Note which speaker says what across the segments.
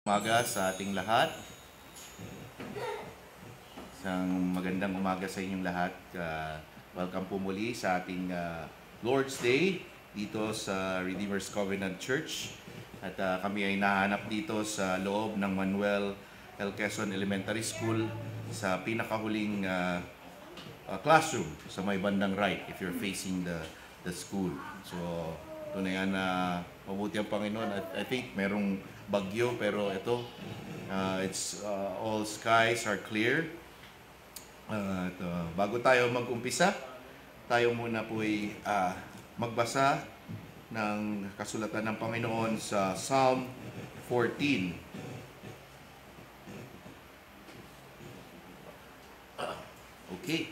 Speaker 1: Umaga sa ating lahat. Isang magandang umaga sa inyong lahat. Welcome po muli sa ating Lord's Day dito sa Redeemer's Covenant Church. At kami ay nahanap dito sa loob ng Manuel L. Quezon Elementary School sa pinakahuling classroom sa may bandang right if you're facing the school. So, tunay na mabuti ang Panginoon. I think merong bagyo pero ito it's all skies are clear. Bago tayo mag-umpisa, tayo muna po ay magbasa ng kasulatan ng Panginoon sa Psalm 14. Okay.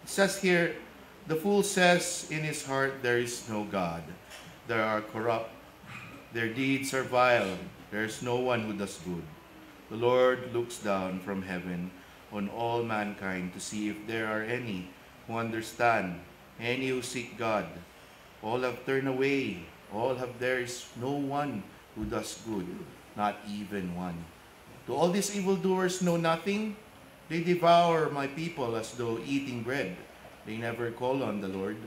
Speaker 1: It says here, the fool says in his heart, there is no God. They are corrupt. Their deeds are vile. There is no one who does good. The Lord looks down from heaven on all mankind to see if there are any who understand, any who seek God. All have turned away. There is no one who does good, not even one. Do all these evildoers know nothing? They devour my people as though eating bread. They never call on the Lord,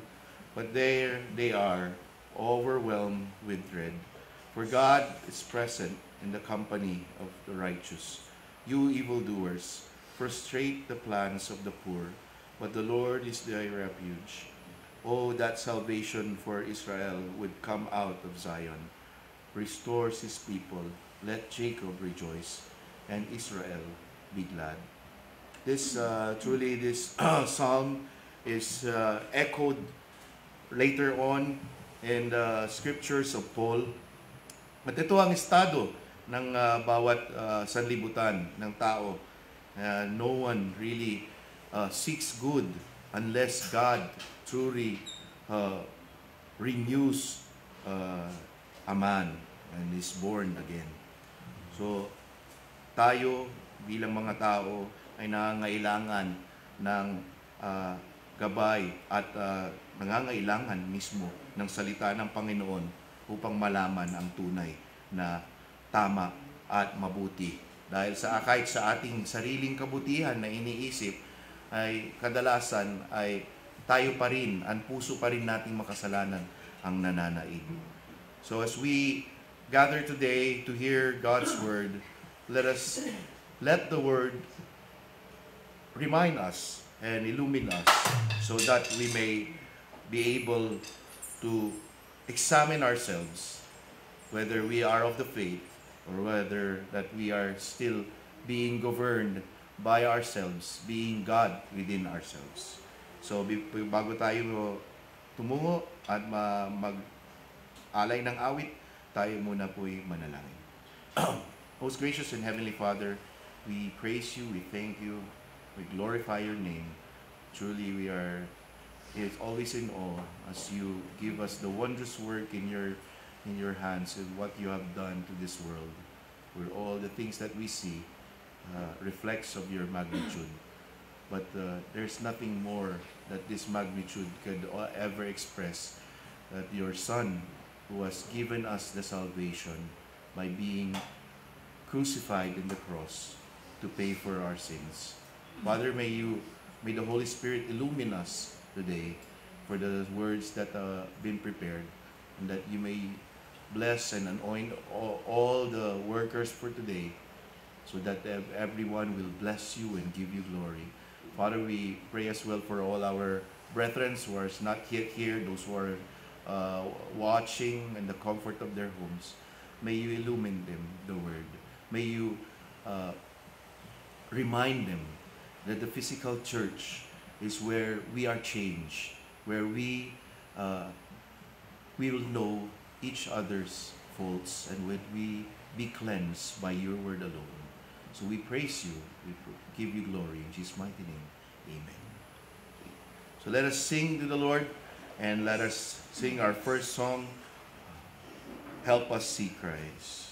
Speaker 1: but there they are, overwhelmed with dread. For God is present in the company of the righteous. You evildoers, frustrate the plans of the poor, but the Lord is their refuge. Oh, that salvation for Israel would come out of Zion, restores his people. Let Jacob rejoice, and Israel be glad. This psalm is echoed later on in the scriptures of Paul. At ito ang estado ng bawat sanlibutan ng tao. No one really seeks good unless God truly renews a man and is born again. So, tayo bilang mga tao ay nangangailangan ng gabay at nangangailangan mismo ng salita ng Panginoon upang malaman ang tunay na tama at mabuti. Dahil kahit sa ating sariling kabutihan na iniisip ay kadalasan ay tayo pa rin, ang puso pa rin nating makasalanan ang nananaig. So as we gather today to hear God's Word, let the Word remind us and illumine us so that we may be able to examine ourselves whether we are of the faith or whether that we are still being governed by ourselves, being God within ourselves. So bago tayo tumungo at mag-alay ng awit, tayo muna po'y manalangin. Most gracious and Heavenly Father, we praise you, we thank you, we glorify your name. Truly we are always in awe as you give us the wondrous work in your hands and what you have done to this world, where all the things that we see reflects of your magnitude. But there's nothing more that this magnitude could ever express, that your Son, who has given us the salvation by being crucified in the cross to pay for our sins. Father, may the Holy Spirit illumine us today for the words that have been prepared, and that you may bless and anoint all the workers for today, so that everyone will bless you and give you glory. Father, we pray as well for all our brethren who are not yet here, those who are watching in the comfort of their homes. May you illumine them, the word. May you remind them that the physical church is where we are changed, where we will know each other's faults and when we be cleansed by your word alone. So we praise you, we give you glory in Jesus' mighty name. Amen. So let us sing to the Lord, and let us sing our first song, Help Us See Christ.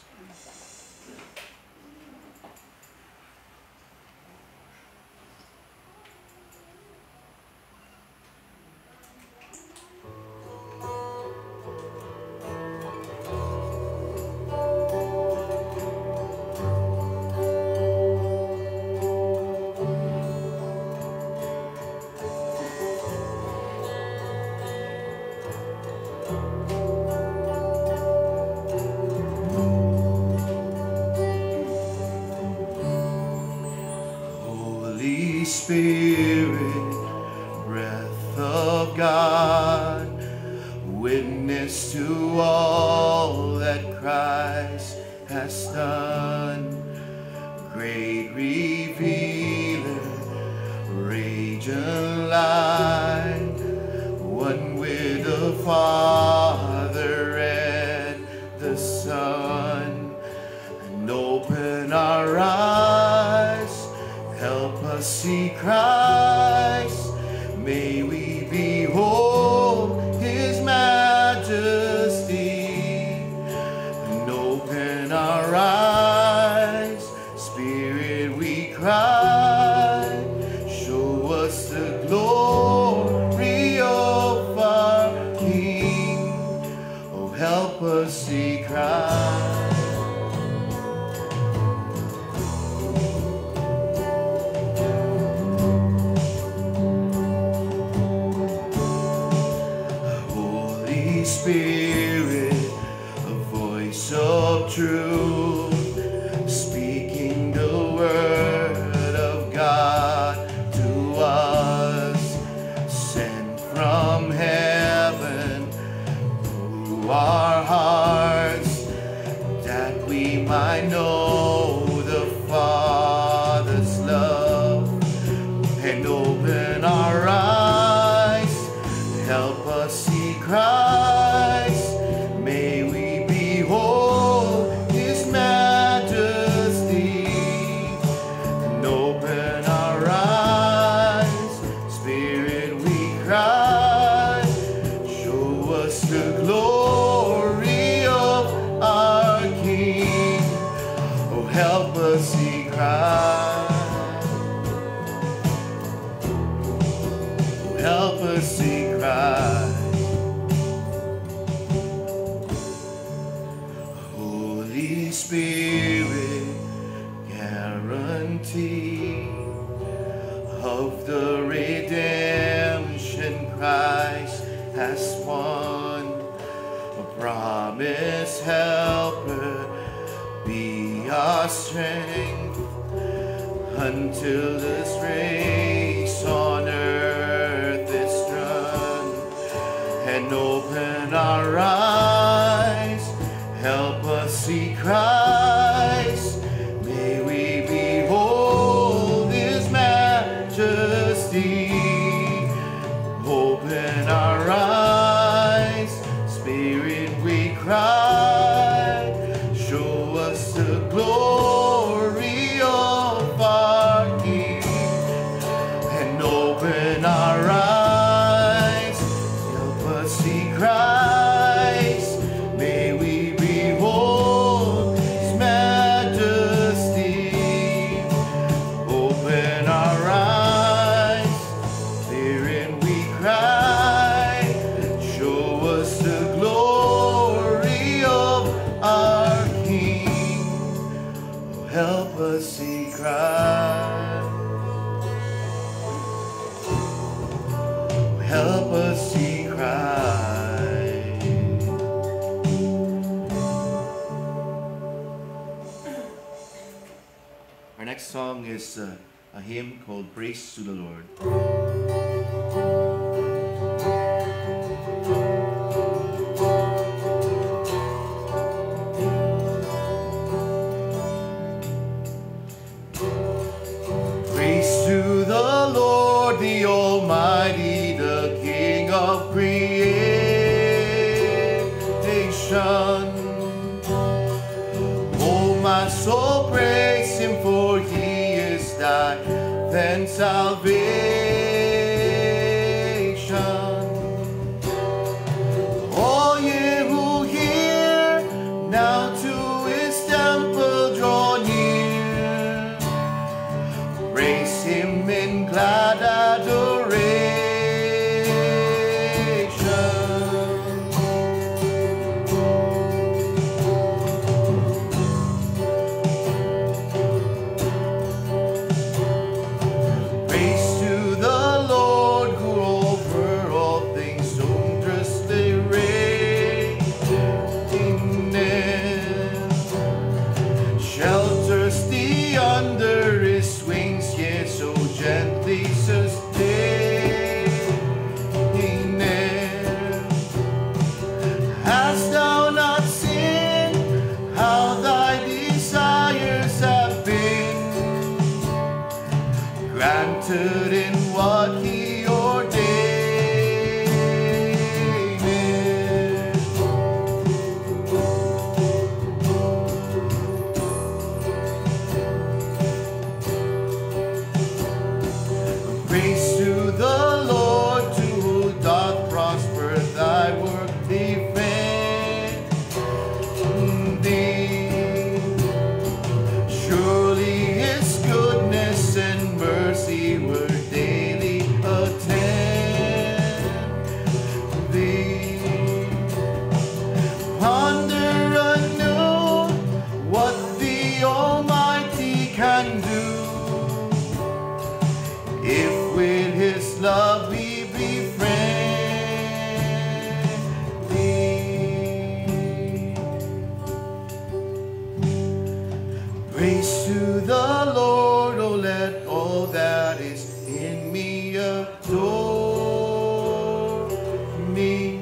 Speaker 1: Spirit, breath of God, witness to all that Christ has done. Great revealer, radiant light, one with the Father and the Son. And open our eyes, help us see Christ. May we behold His majesty. And open our eyes, Spirit, we cry. Show us the glory of our King. Oh, help us see Christ. Spirit, a voice of truth, speaking the word of God to us, sent from heaven to our hearts, that we might know the Father's love, and open our eyes, help us see Christ. May we behold His majesty, and open our eyes, Spirit, we cry. Show us the glory of our King. Oh, help us see Christ. Oh, help us see Christ. Spirit, guarantee of the redemption Christ has won. A promised helper, be our strength until this race on earth is run. And open our eyes, help us see Christ. May we behold His majesty. Open our eyes, Spirit, we cry. Show us the glory of our King. And open our eyes, help us see Christ. May we behold His majesty. Open our eyes, Spirit, we cry. Show us the glory of our King. Oh, help us see Christ. Oh, help us see Christ. Our next song is a hymn called Praise to the Lord. Praise to the Lord, the Almighty, the King of creation. Oh, my soul, praise Him, for He is thy then salvation. All ye who hear, now to His temple draw near. Praise Him in glad adoration. Praise to the exalted in what He ordained. Praise to the Lord, to who doth prosper thy work, defend thee. Surely His goodness and mercy will daily attend thee. Ponder anew what the Almighty can do, if with His love we befriend thee. Praise to the Lord, oh let all that is in me adore me.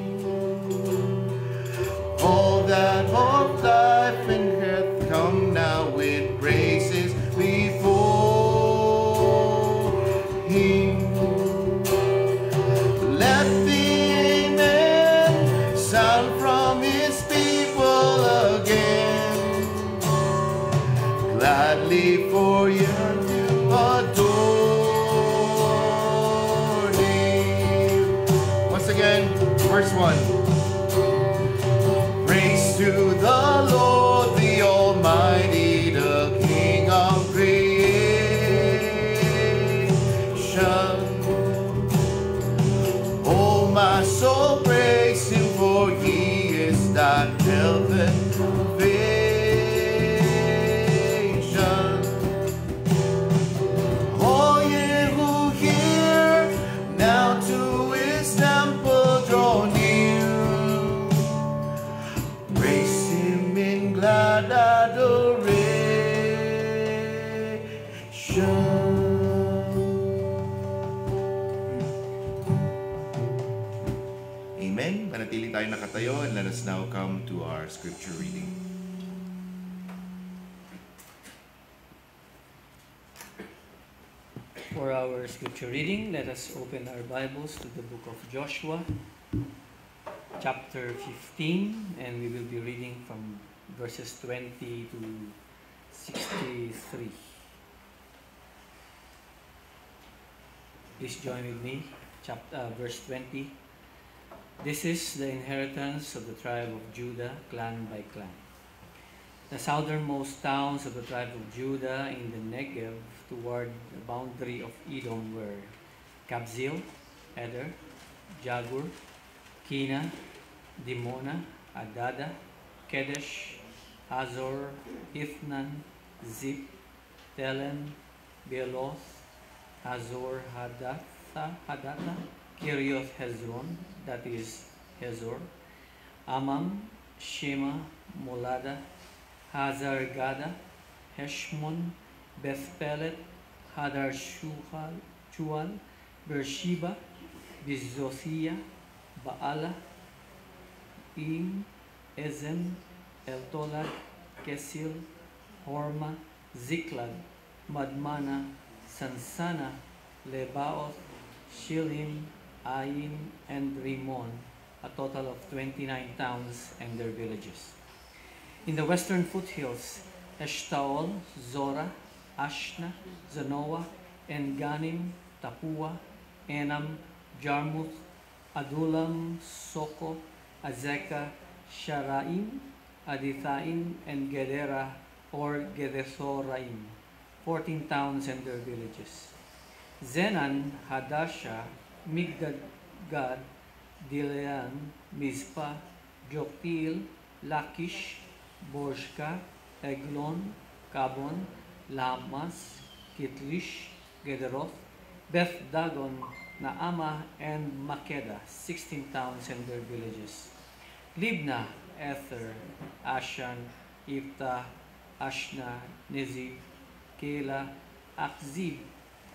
Speaker 1: All that of life and earth come now with praises before Him. Let the amen sound from His people again, gladly for you to adore Him. Once again, verse 1. Praise to the Lord, the Almighty, the King of creation. Oh, my soul, praise Him, for He is thy health and salvation. All ye who hear, now to His temple draw near. Praise Him in glad adoration. Amen. Manatili tayo nakatayo, and let us now come to our scripture reading.
Speaker 2: For our scripture reading, let us open our Bibles to the book of Joshua, chapter 15, and we will be reading from verses 20 to 63. Please join with me, verse 20. This is the inheritance of the tribe of Judah, clan by clan. The southernmost towns of the tribe of Judah in the Negev toward the boundary of Edom were Kabzeel, Eder, Jagur, Kina, Dimona, Adada, Kedesh, Hazor, Ithnan, Zip, Telen, Bealoth, Hazor, Hadatha, Kirioth Hezron, that is Hazor, Amam, Shema, Molada, Hazar Gada, Heshmon, Beth-Pelet, Hadar Chual, Beersheba, Bizothia, Baala, Im, Ezem, Eltolad, Kesil, Horma, Ziklag, Madmana, Sansana, Lebaoth, Shilim, Ain, and Rimon, a total of 29 towns and their villages. In the western foothills, Eshtaol, Zora, Ashna, Zanoah, En-Ganim, Tapua, Enam, Jarmuth, Adullam, Soko, Azekah, Sharaim, Adithaim, and Gedera or Gedethoraim, 14 towns and their villages. Zenan, Hadasha, Migdad, Dilean, Mizpah, Joktil, Lakish, Boshka, Eglon, Kabon, Lamas, Kitlish, Gederoth, Beth Dagon, Naamah, and Makeda, 16 towns and their villages. Libnah, Ether, Ashan, Iftah, Ashna, Nizib, Kela, Akzib,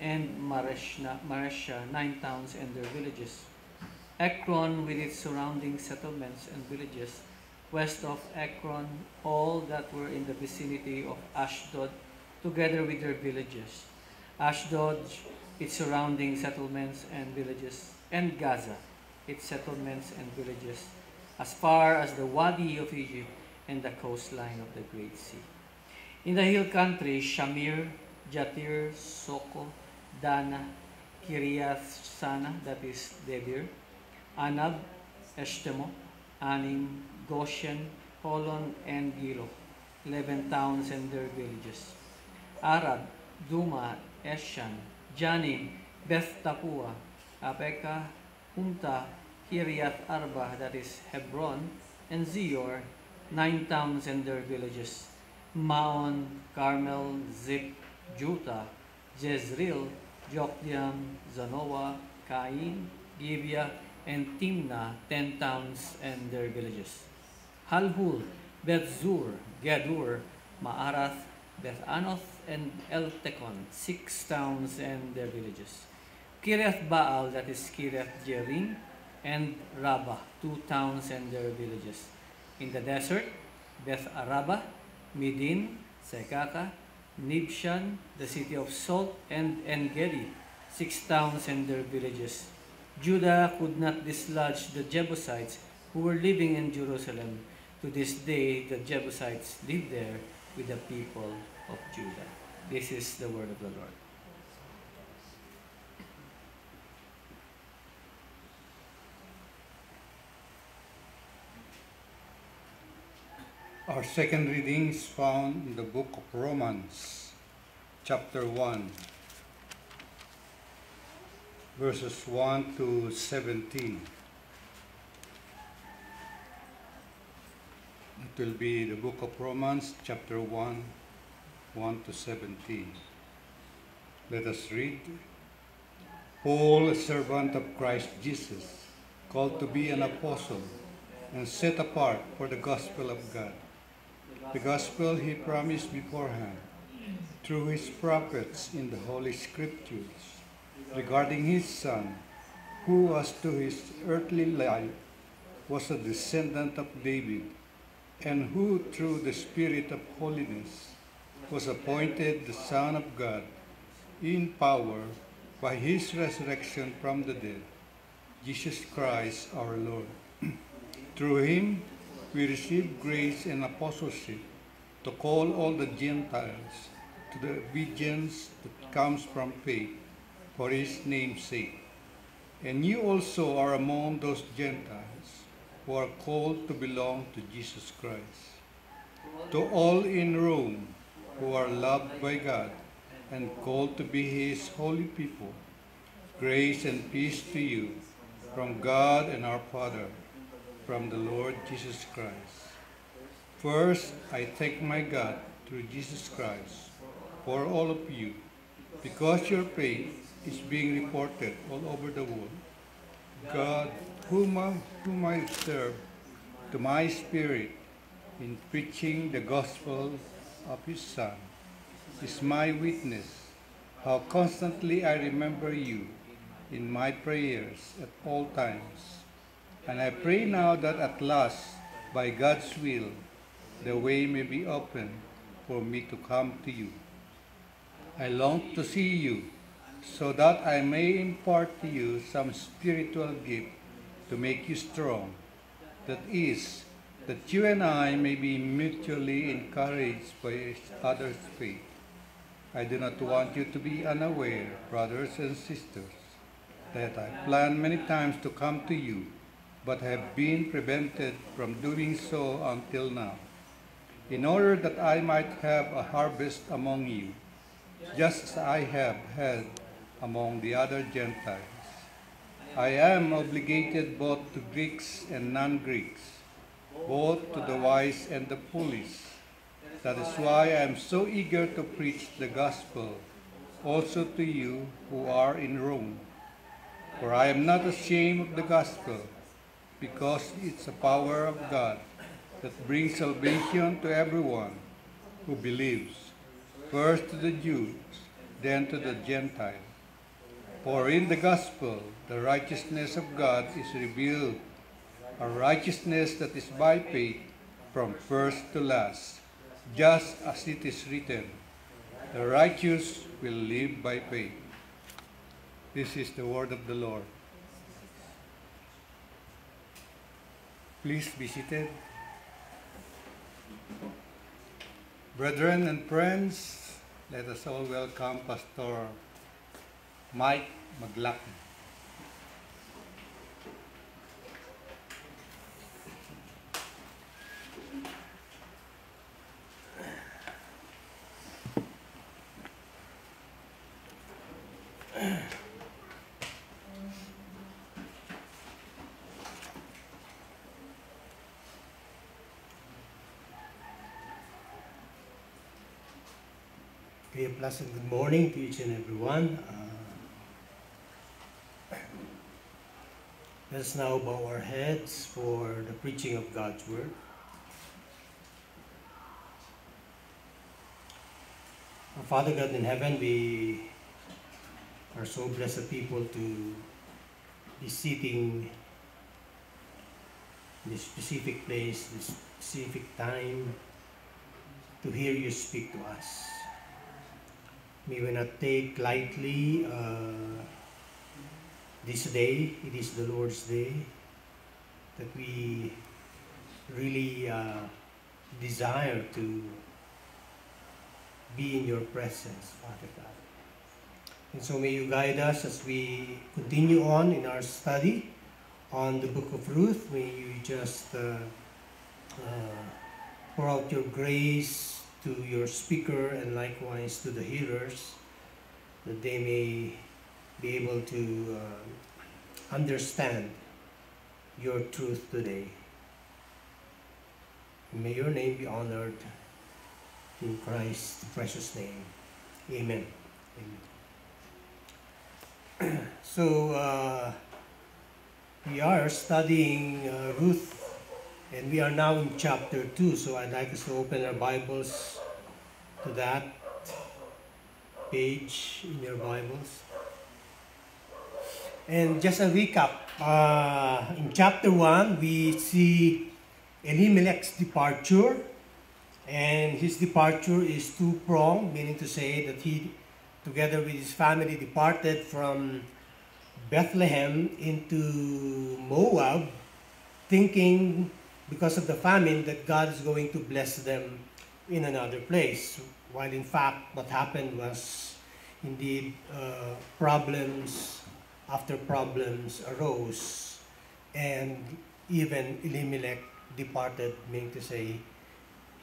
Speaker 2: and Maresha, 9 towns and their villages. Ekron with its surrounding settlements and villages. West of Ekron, all that were in the vicinity of Ashdod, together with their villages. Ashdod, its surrounding settlements and villages, and Gaza, its settlements and villages, as far as the Wadi of Egypt and the coastline of the Great Sea. In the hill country, Shamir, Jatir, Soko, Dana, Kiriath Sana, that is Debir, Anab, Eshtemo, Anim, Goshen, Holon, and Gilo, 11 towns and their villages. Arad, Duma, Eshan, Janim, Beth Tapua, Apeka, Humta, Kiriath Arba, that is Hebron, and Zior, 9 towns and their villages. Maon, Carmel, Zip, Juta, Jezreel, Jokdeam, Zanoah, Cain, Gibeah, and Timnah, 10 towns and their villages. Halhul, Bethzur, Gedur, Maarath, Beth Anoth, and Eltekon, 6 towns and their villages. Kiriath Baal, that is Kiriath Jearim, and Rabbah, 2 towns and their villages. In the desert, Beth Araba, Midin, Sekaka, Nibshan, the city of Salt, and En-Gedi, 6 towns and their villages. Judah could not dislodge the Jebusites who were living in Jerusalem. To this day, the Jebusites live there with the people of Judah. This is the word of the Lord.
Speaker 3: Our second reading is found in the book of Romans, chapter 1, verses 1 to 17. It will be the book of Romans, chapter 1, 1 to 17. Let us read. Paul, a servant of Christ Jesus, called to be an apostle and set apart for the gospel of God, the gospel he promised beforehand through his prophets in the Holy Scriptures regarding his Son, who as to his earthly life was a descendant of David, and who through the Spirit of holiness was appointed the Son of God in power by his resurrection from the dead, Jesus Christ our Lord. Through him we receive grace and apostleship to call all the Gentiles to the obedience that comes from faith for his name's sake. And you also are among those Gentiles who are called to belong to Jesus Christ. To all in Rome who are loved by God and called to be his holy people, grace and peace to you from God and our Father, from the Lord Jesus Christ. First, I thank my God through Jesus Christ for all of you, because your faith is being reported all over the world. God, whom I serve to my spirit in preaching the gospel of his Son, is my witness, how constantly I remember you in my prayers at all times. And I pray now that at last, by God's will, the way may be open for me to come to you. I long to see you, so that I may impart to you some spiritual gift to make you strong. That is, that you and I may be mutually encouraged by each other's faith. I do not want you to be unaware, brothers and sisters, that I planned many times to come to you, but have been prevented from doing so until now, in order that I might have a harvest among you, just as I have had among the other Gentiles. I am obligated both to Greeks and non-Greeks, both to the wise and the foolish. That is why I am so eager to preach the gospel also to you who are in Rome. For I am not ashamed of the gospel, because it's the power of God that brings salvation to everyone who believes, first to the Jews, then to the Gentiles. For in the gospel, the righteousness of God is revealed, a righteousness that is by faith from first to last, just as it is written, the righteous will live by faith. This is the word of the Lord. Please be seated. Brethren and friends, let us all welcome Pastor Mike Maglaki.
Speaker 4: A pleasant good morning to each and everyone. Let us now bow our heads for the preaching of God's Word. Our Father God in heaven, we are so blessed people to be sitting in this specific place, this specific time, to hear you speak to us. May we not take lightly this day. It is the Lord's day, that we really desire to be in your presence, Father God. And so may you guide us as we continue on in our study on the book of Ruth. May you just pour out your grace to your speaker and likewise to the hearers, that they may be able to understand your truth today. May your name be honored in Christ's precious name. Amen. Amen. So we are studying Ruth, and we are now in chapter 2, so I'd like us to open our Bibles to that page in your Bibles. And just a recap, in chapter 1, we see Elimelech's departure, and his departure is two-pronged, meaning to say that he, together with his family, departed from Bethlehem into Moab, thinking because of the famine that God is going to bless them in another place. While in fact what happened was indeed problems after problems arose, and even Elimelech departed, meaning to say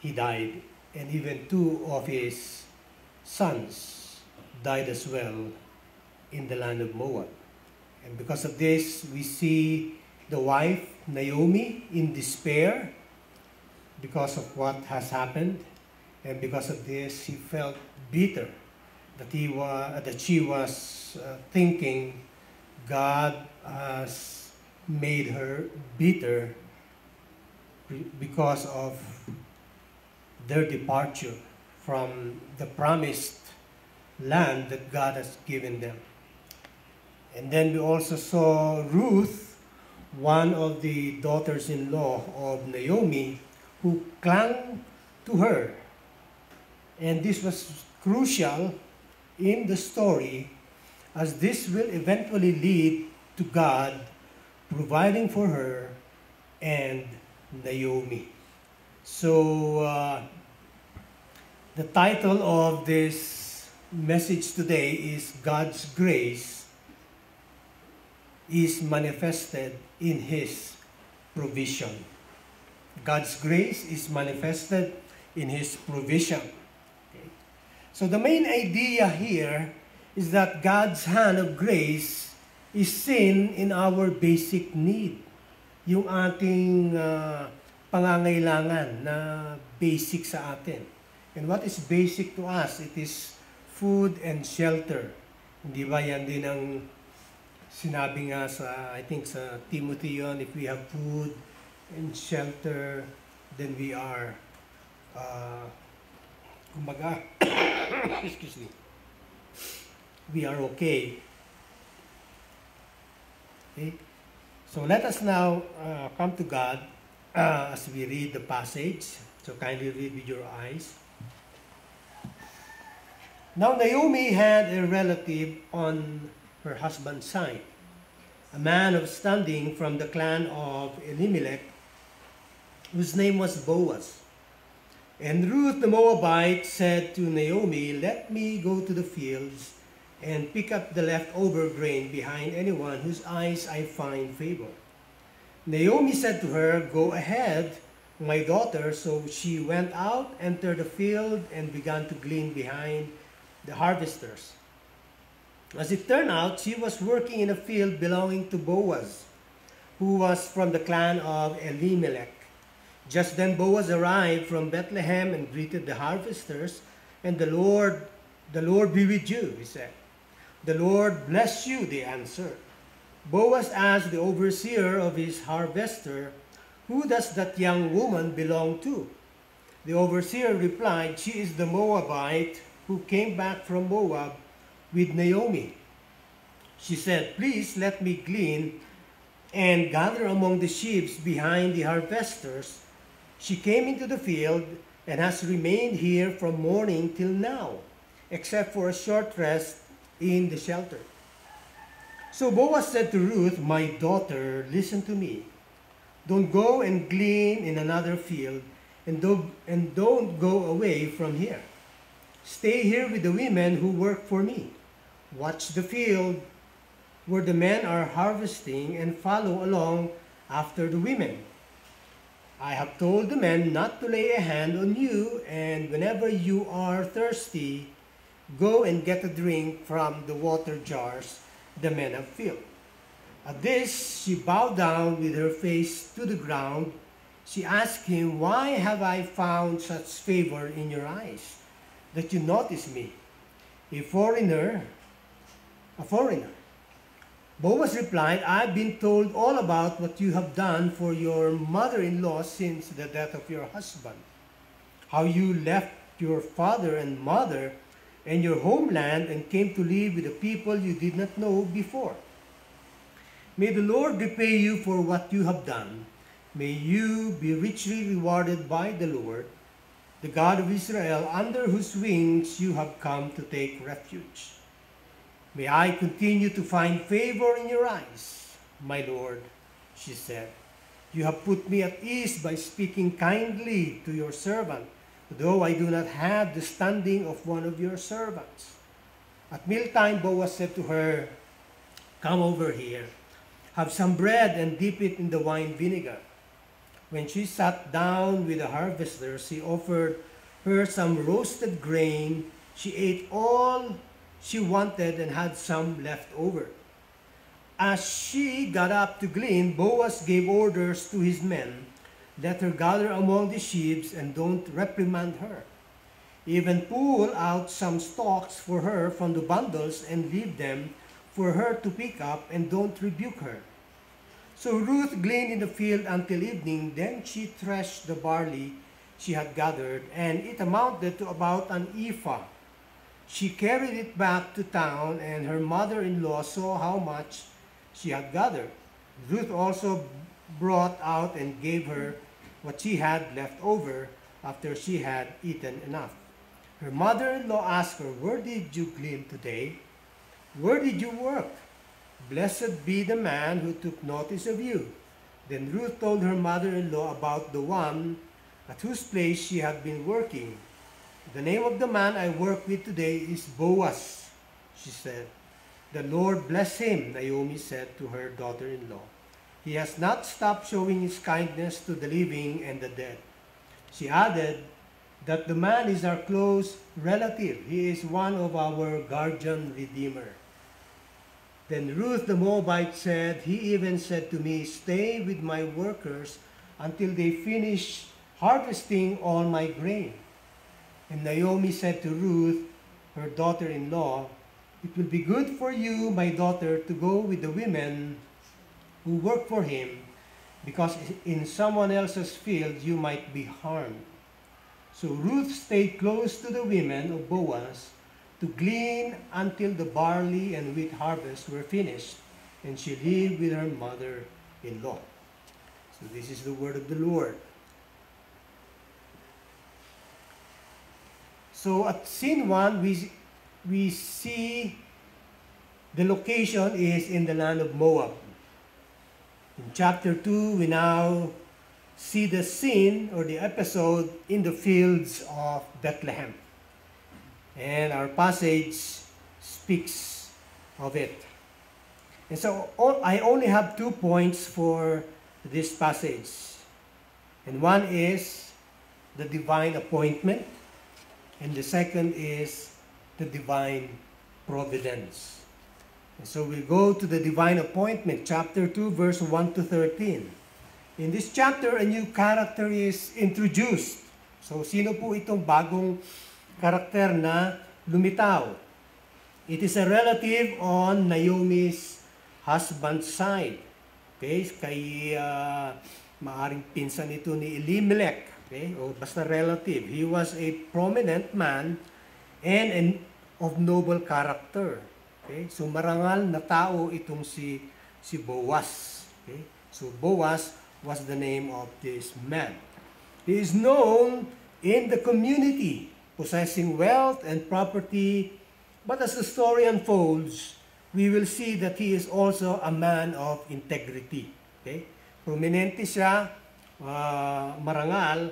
Speaker 4: he died, and even two of his sons died as well in the land of Moab. And because of this, we see the wife Naomi in despair because of what has happened, and because of this she felt bitter that she was thinking God has made her bitter because of their departure from the promised land that God has given them. And then we also saw Ruth, one of the daughters-in-law of Naomi, who clung to her. And this was crucial in the story, as this will eventually lead to God providing for her and Naomi. So the title of this message today is God's Grace is Manifested in His Provision. God's grace is manifested in His provision. Okay. So the main idea here is that God's hand of grace is seen in our basic need. Yung ating pangangailangan na basic sa atin. And what is basic to us? It is food and shelter. Hindi ba yan din ang sinabi nga sa, I think sa Timothy yun, if we have food and shelter, then we are, excuse me, we are okay. Okay? So let us now come to God as we read the passage. So kindly read with your eyes. Now Naomi had a relative on her husband's side, a man of standing from the clan of Elimelech, whose name was Boaz. And Ruth the Moabite said to Naomi, "Let me go to the fields and pick up the leftover grain behind anyone whose eyes I find favor." Naomi said to her, "Go ahead, my daughter." So she went out, entered the field, and began to glean behind the harvesters. As it turned out, she was working in a field belonging to Boaz, who was from the clan of Elimelech. Just then Boaz arrived from Bethlehem and greeted the harvesters. "And the Lord be with you," he said. "The Lord bless you," they answered. Boaz asked the overseer of his harvester, "Who does that young woman belong to?" The overseer replied, "She is the Moabite who came back from Moab with Naomi." She said, "Please let me glean and gather among the sheaves behind the harvesters." She came into the field and has remained here from morning till now, except for a short rest in the shelter. So Boaz said to Ruth, "My daughter, listen to me. Don't go and glean in another field, and don't go away from here. Stay here with the women who work for me. Watch the field where the men are harvesting and follow along after the women. I have told the men not to lay a hand on you, and whenever you are thirsty, go and get a drink from the water jars the men have filled." At this, she bowed down with her face to the ground. She asked him, "Why have I found such favor in your eyes, that you notice me, a foreigner?" Boaz replied, "I've been told all about what you have done for your mother-in-law since the death of your husband, how you left your father and mother and your homeland and came to live with a people you did not know before. May the Lord repay you for what you have done. May you be richly rewarded by the Lord, the God of Israel, under whose wings you have come to take refuge. May I continue to find favor in your eyes, my Lord," she said. "You have put me at ease by speaking kindly to your servant, though I do not have the standing of one of your servants." At mealtime, Boaz said to her, "Come over here. Have some bread and dip it in the wine vinegar." When she sat down with the harvesters, he offered her some roasted grain. She ate all she wanted and had some left over. As she got up to glean, Boaz gave orders to his men, "Let her gather among the sheaves and don't reprimand her. Even pull out some stalks for her from the bundles and leave them for her to pick up, and don't rebuke her." So Ruth gleaned in the field until evening. Then she threshed the barley she had gathered, and it amounted to about an ephah. She carried it back to town, and her mother-in-law saw how much she had gathered. Ruth also brought out and gave her what she had left over after she had eaten enough. Her mother-in-law asked her, "Where did you glean today? Where did you work? Blessed be the man who took notice of you." Then Ruth told her mother-in-law about the one at whose place she had been working. "The name of the man I work with today is Boaz," she said. "The Lord bless him," Naomi said to her daughter-in-law. "He has not stopped showing his kindness to the living and the dead." She added that the man is our close relative. He is one of our guardian redeemer. Then Ruth the Moabite said, "He even said to me, 'Stay with my workers until they finish harvesting all my grain.'" And Naomi said to Ruth, her daughter-in-law, "It will be good for you, my daughter, to go with the women who work for him, because in someone else's field you might be harmed." So Ruth stayed close to the women of Boaz to glean until the barley and wheat harvests were finished, and she lived with her mother-in-law. So this is the word of the Lord. So at scene 1, we see The location is in the land of Moab. In chapter 2, we now see the scene or the episode in the fields of Bethlehem. And our passage speaks of it. And so I only have 2 points for this passage. And one is the divine appointment, and the second is the divine providence. And so we go to the divine appointment, chapter 2, verse 1 to 13. In this chapter, a new character is introduced. So sino po itong bagong karakter na lumitaw? It is a relative on Naomi's husband's side. Okay, kay maaring pinsan ito ni Elimelech. Okay, o basta relative. He was a prominent man and of noble character. Okay, so marangal na tao itong si Boaz. Okay, so Boaz was the name of this man. He is known in the community, possessing wealth and property, but as the story unfolds, we will see that he is also a man of integrity. Okay? Prominente siya, marangal,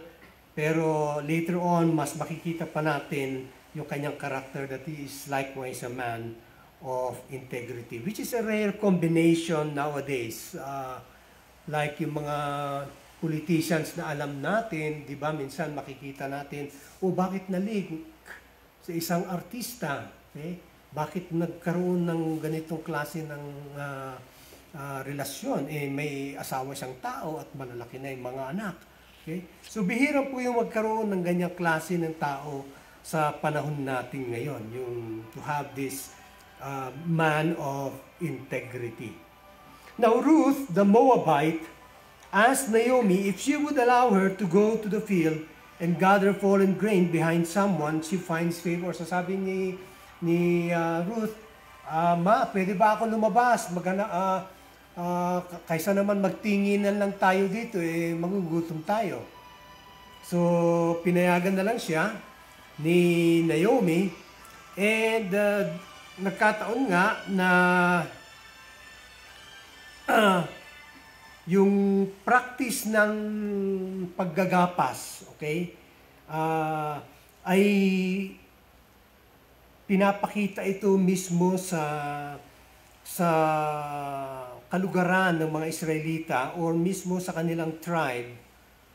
Speaker 4: pero later on, mas makikita pa natin yung kanyang character that he is likewise a man of integrity, which is a rare combination nowadays. Like yung mga politicians na alam natin, di ba, minsan makikita natin, bakit na-link sa isang artista? Okay? Bakit nagkaroon ng ganitong klase ng relasyon? May asawa siyang tao at malalaki na yung mga anak. Okay? So bihira po yung magkaroon ng ganyang klase ng tao sa panahon natin ngayon, yung to have this man of integrity. Now Ruth, the Moabite, asked Naomi if she would allow her to go to the field and gather fallen grain behind someone she finds favor. So sabi ni Ruth, Ma, pwede ba ako lumabas? Kaysa naman magtinginan lang tayo dito, magugutom tayo. So pinayagan na lang siya ni Naomi, and nagkataon nga na yung practice ng paggagapas, okay, ay pinapakita ito mismo sa kalugaran ng mga Israelita or mismo sa kanilang tribe.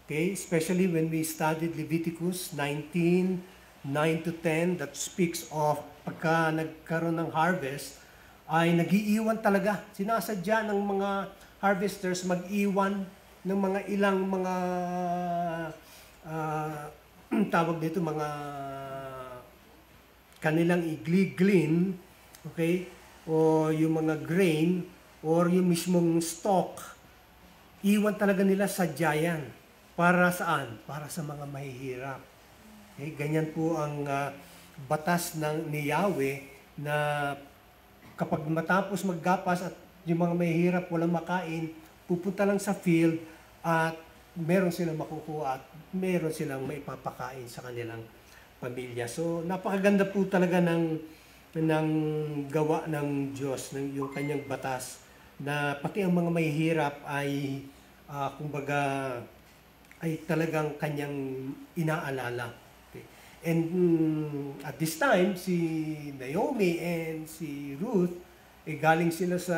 Speaker 4: Okay, especially when we studied Leviticus 19:9-10, that speaks of pagka nagkaroon ng harvest, ay nag-iiwan talaga. Sinasadya ng mga harvesters mag-iwan ng mga ilang mga tawag dito, mga kanilang i-glean, okay, o yung mga grain or yung mismong stock, iwan talaga nila sa giant. Para saan? Para sa mga mahihirap. Okay, ganyan po ang batas ni Yahweh, na kapag matapos maggapas at yung mga mahihirap walang makain, pupunta lang sa field at meron silang makukuha at meron silang maipapakain sa kanilang pamilya. So napakaganda po talaga ng gawa ng Diyos, ng yung kanyang batas, na pati ang mga mahihirap ay kumbaga ay talagang kanyang inaalala. Okay. And at this time, si Naomi and si Ruth, galing sila sa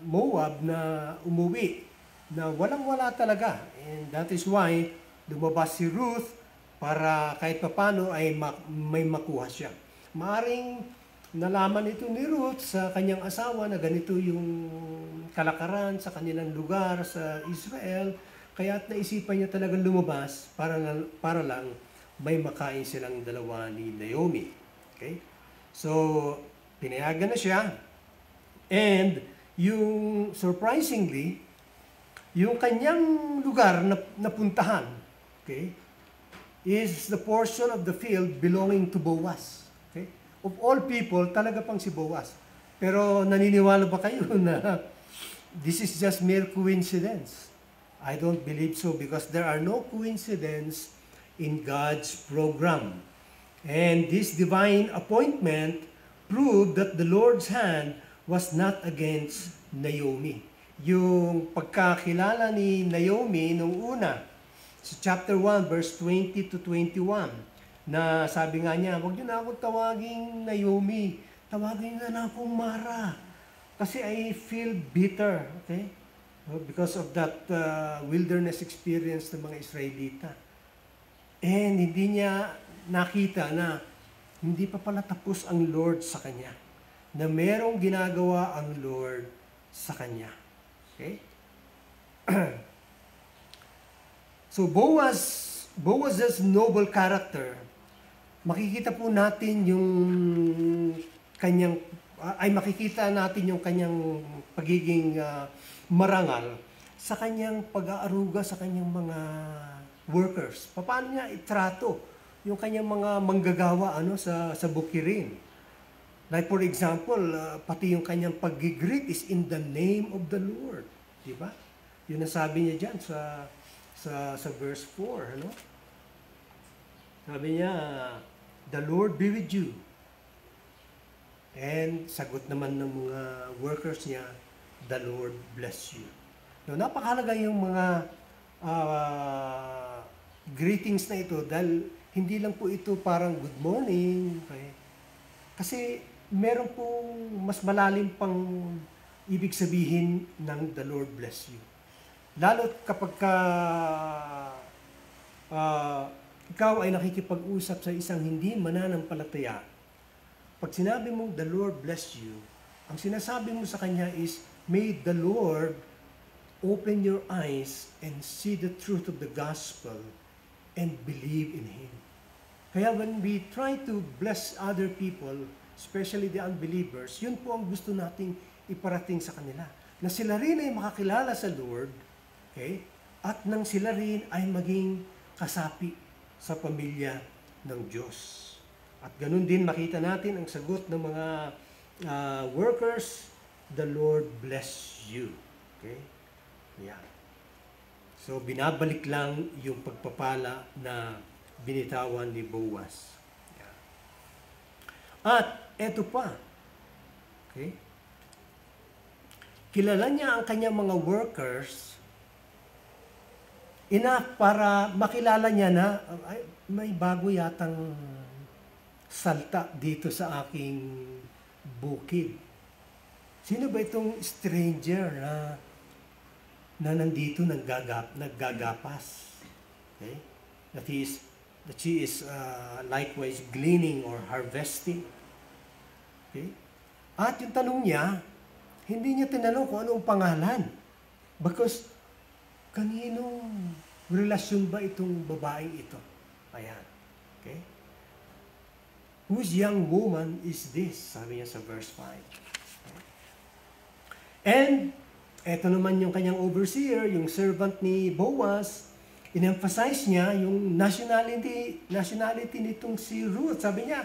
Speaker 4: Moab na umuwi, na walang-wala talaga. And that is why lumabas si Ruth para kahit papano ay may makuha siya. Maaring nalaman ito ni Ruth sa kanyang asawa na ganito yung kalakaran sa kanilang lugar sa Israel, kaya't naisipan niya talagang lumabas para lang may makain silang dalawa ni Naomi. Okay? So, pinayagan na siya. And yung surprisingly, yung kanyang lugar na napuntahan, okay, is the portion of the field belonging to Boaz. Okay? Of all people, talaga pang si Boaz. Pero naniniwala ba kayo na this is just mere coincidence? I don't believe so, because there are no coincidence in God's program. And this divine appointment proved that the Lord's hand was not against Naomi. Yung pagkakilala ni Naomi nung una, sa chapter 1, verse 20 to 21, na sabi nga niya, huwag niyo na akong tawaging Naomi, tawagin na akong Mara. Kasi I feel bitter, okay? Because of that wilderness experience ng mga Israelita. And hindi niya nakita na hindi pa pala tapos ang Lord sa kanya. Na merong ginagawa ang Lord sa kanya. Okay? So Boaz's noble character, makikita po natin yung kanyang, makikita natin yung kanyang pagiging marangal sa kanyang pag-aaruga sa kanyang mga workers. Paano niya itrato yung kanyang mga manggagawa sa bukirin? Like for example, pati yung kanyang pag-greet is in the name of the Lord. Di ba? Yun ang sabi niya dyan sa verse 4. Sabi niya, the Lord be with you. And sagot naman ng mga workers niya, the Lord bless you. No, napakahalaga yung mga greetings na ito dahil hindi lang po ito parang good morning. Okay? Kasi meron pong mas malalim pang ibig sabihin ng the Lord bless you. Lalo kapag ikaw ay nakikipag-usap sa isang hindi mananampalataya, pag sinabi mong the Lord bless you, ang sinasabi mo sa kanya is, may the Lord open your eyes and see the truth of the gospel and believe in Him. Kaya when we try to bless other people, especially the unbelievers, yun po ang gusto nating iparating sa kanila. Na sila rin ay makakilala sa Lord, okay? At nang sila rin ay maging kasapi sa pamilya ng Diyos. At ganun din makita natin ang sagot ng mga workers, the Lord bless you. Okay? Yeah. So, binabalik lang yung pagpapala na binitawan ni Boaz. Yeah. At, eto pa. Okay? Kilala niya ang kanyang mga workers enough para makilala niya na ay, may bago yatang salta dito sa aking bukid. Sino ba itong stranger na nandito naggagapas? Okay? That she is likewise gleaning or harvesting. Okay? At yung tanong niya, hindi niya tinanong kung anong pangalan. Because, kaninong relasyon ba itong babaeng ito? Ayan. Okay? Whose young woman is this? Sabi niya sa verse 5. Okay. And, eto naman yung kanyang overseer, yung servant ni Boaz, in-emphasize niya yung nationality nitong si Ruth. Sabi niya,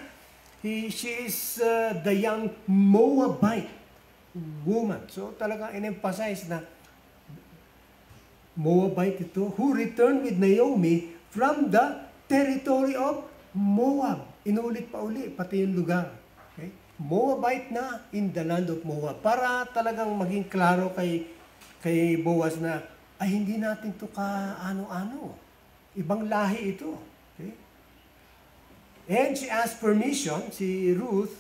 Speaker 4: she is the young Moabite woman. So talagang in-emphasize na Moabite ito, who returned with Naomi from the territory of Moab. Inulit pa uli, pati yung lugar. Okay? Moabite na in the land of Moab. Para talagang maging klaro kay Boaz na, ay hindi natin ito ka-ano-ano. Ibang lahi ito. Okay? And she asked permission, si Ruth,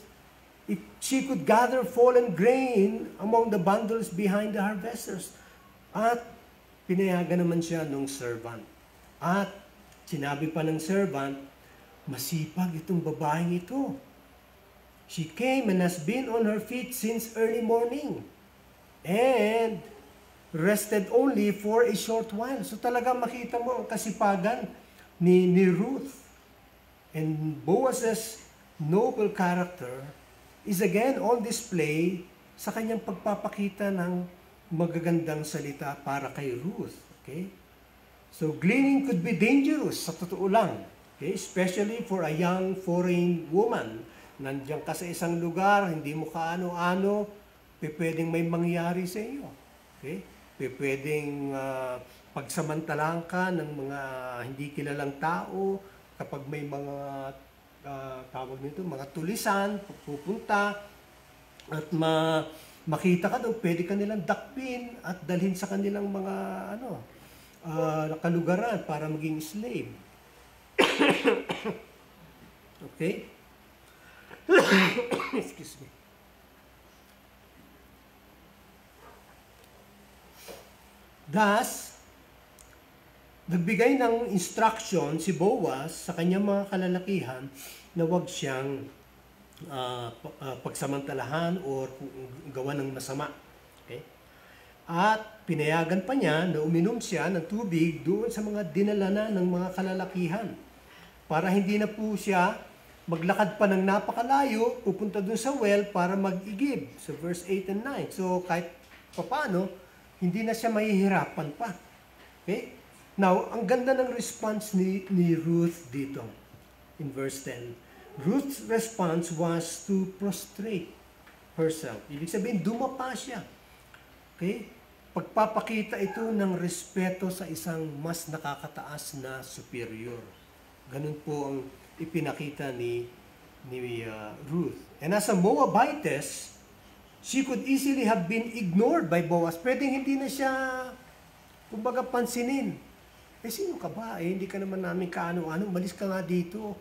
Speaker 4: if she could gather fallen grain among the bundles behind the harvesters. At pinayagan naman siya nung servant. At sinabi pa ng servant, masipag itong babaeng ito. She came and has been on her feet since early morning. And rested only for a short while. So talaga makita mo ang kasipagan ni Ruth. And Boaz's noble character is again on display sa kanyang pagpapakita ng magagandang salita para kay Ruth. Okay? So gleaning could be dangerous, sa totoo lang. Okay? Especially for a young foreign woman. Nandiyan ka sa isang lugar, hindi mo kaano-ano, pwedeng may mangyari sa iyo. Okay? Pwedeng pagsamantalang ka ng mga hindi kilalang tao, kapag may mga tawag nito, mga tulisan, pupunta, at makita ka daw, pwede ka nilang dakpin at dalhin sa kanilang mga kalugaran para maging slave. Okay? Excuse me. Thus, nagbigay ng instruction si Boaz sa kanyang mga kalalakihan na huwag siyang pagsamantalahan o gawa ng masama. Okay? At pinayagan pa niya na uminom siya ng tubig doon sa mga dinala na ng mga kalalakihan para hindi na po siya maglakad pa ng napakalayo, pupunta doon sa well para mag-igib sa verse 8 and 9. So kahit paano, hindi na siya mahihirapan pa. Okay? Now, ang ganda ng response ni Ruth dito in verse 10. Ruth's response was to prostrate herself. Ibig sabihin, dumapa siya. Okay? Pagpapakita ito ng respeto sa isang mas nakakataas na superior. Ganun po ang ipinakita ni Ruth. And as a Moabitess, she could easily have been ignored by Boaz. Pwedeng hindi na siya, kumbaga, pansinin. Sino ka ba? Hindi ka naman namin kaano-ano. Malis ka nga dito.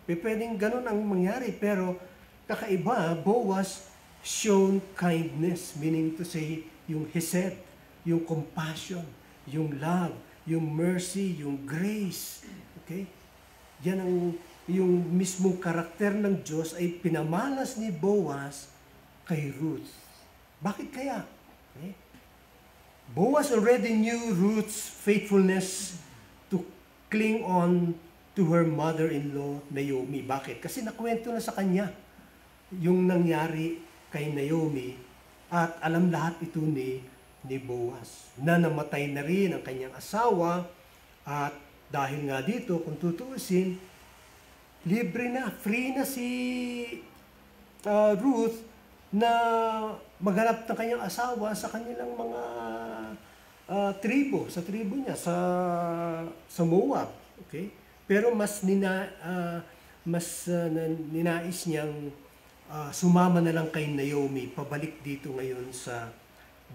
Speaker 4: Pwedeng ganun ang mangyari. Pero kakaiba, Boaz shown kindness. Meaning to say, yung hesed, yung compassion, yung love, yung mercy, yung grace. Okay? Yan ang yung mismong karakter ng Diyos ay pinamalas ni Boaz kay Ruth. Bakit kaya? Okay? Boaz already knew Ruth's faithfulness to cling on to her mother-in-law, Naomi. Bakit? Kasi nakwento na sa kanya yung nangyari kay Naomi at alam lahat ito ni Boaz. Na namatay na rin ang kanyang asawa at dahil nga dito, kung tutuusin, libre na, free na si Ruth na maghanap ng kanyang asawa sa kanilang mga tribo, sa tribo niya, sa Moab. Okay? Pero mas ninais niyang sumama na lang kay Naomi, pabalik dito ngayon sa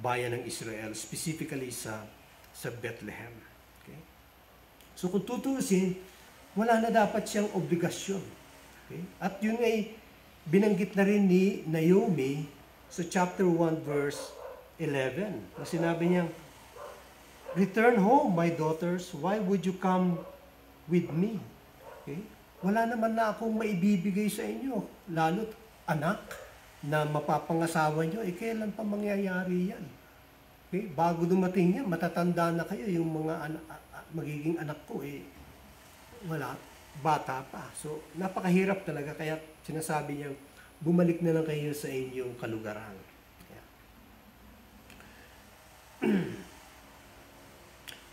Speaker 4: bayan ng Israel, specifically sa Bethlehem. Okay? So kung tutuusin, wala na dapat siyang obligasyon. Okay? At yun ay binanggit na rin ni Naomi sa chapter 1 verse 11. Na sinabi niya, "Return home, my daughters. Why would you come with me?" Okay? Wala naman na akong maibibigay sa inyo. Lalo't anak na mapapangasawa nyo, kailan pa mangyayari yan? Okay? Bago dumating yan, matatanda na kayo yung mga magiging anak ko, wala, bata pa. So, napakahirap talaga. Kaya sinasabi niya, bumalik na lang kayo sa inyong kalugaran. Yeah.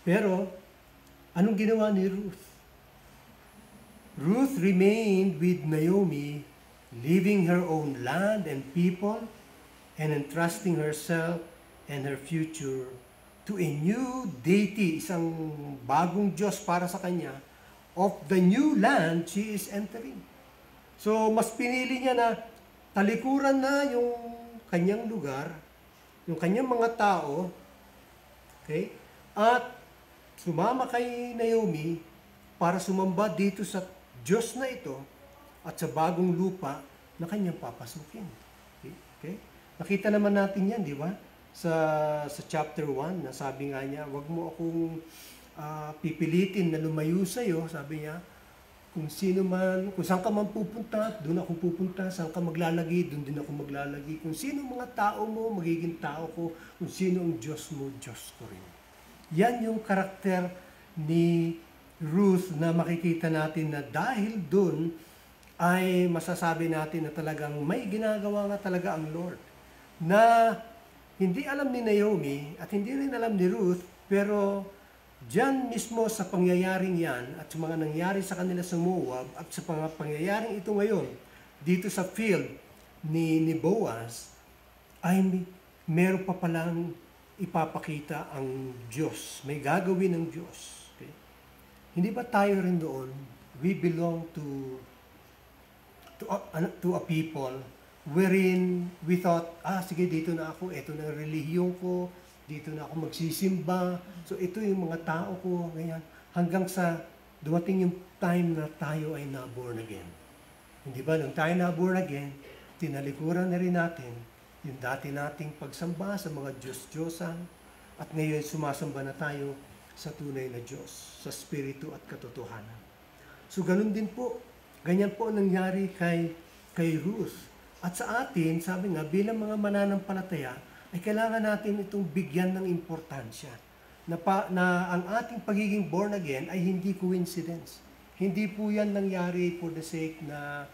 Speaker 4: Pero, anong ginawa ni Ruth? Ruth remained with Naomi, leaving her own land and people, and entrusting herself and her future to a new deity, isang bagong Diyos para sa kanya, of the new land she is entering. So, mas pinili niya na talikuran na yung kanyang lugar, yung kanyang mga tao, okay? At sumama kay Naomi para sumamba dito sa Diyos na ito at sa bagong lupa na kanyang papasukin. Okay? Nakita naman natin yan, di ba? Sa chapter 1, na sabi nga niya, wag mo akong pipilitin na lumayo sa'yo, sabi niya, kung saan ka man pupunta, doon ako pupunta, saan ka maglalagi, doon din ako maglalagi. Kung sino mga tao mo, magiging tao ko, kung sino ang Diyos mo, Diyos ko rin. Yan yung karakter ni Ruth na makikita natin na dahil doon ay masasabi natin na talagang may ginagawa nga talaga ang Lord. Na hindi alam ni Naomi at hindi rin alam ni Ruth, pero diyan mismo sa pangyayaring yan at sa mga nangyari sa kanila sa Moab at sa mga pangyayaring ito ngayon dito sa field ni Boaz ay meron pa palang ipapakita ang Diyos. May gagawin ng Diyos. Okay? Hindi ba tayo rin doon? We belong to a people wherein we thought, sige, dito na ako, ito na ang relihiyon ko, dito na ako magsisimba, so ito yung mga tao ko, ganyan. Hanggang sa dumating yung time na tayo ay na-born again. Hindi ba, nung tayo na-born again, tinalikuran na rin natin yung dati nating pagsamba sa mga Diyos-Diyosan, at ngayon sumasamba na tayo sa tunay na Diyos, sa Espiritu at katotohanan. So ganun din po, ganyan po nangyari kay Ruth. At sa atin, sabi nga, bilang mga mananampalataya, ay kailangan natin itong bigyan ng importansya. Na ang ating pagiging born again ay hindi coincidence. Hindi po yan nangyari for the sake na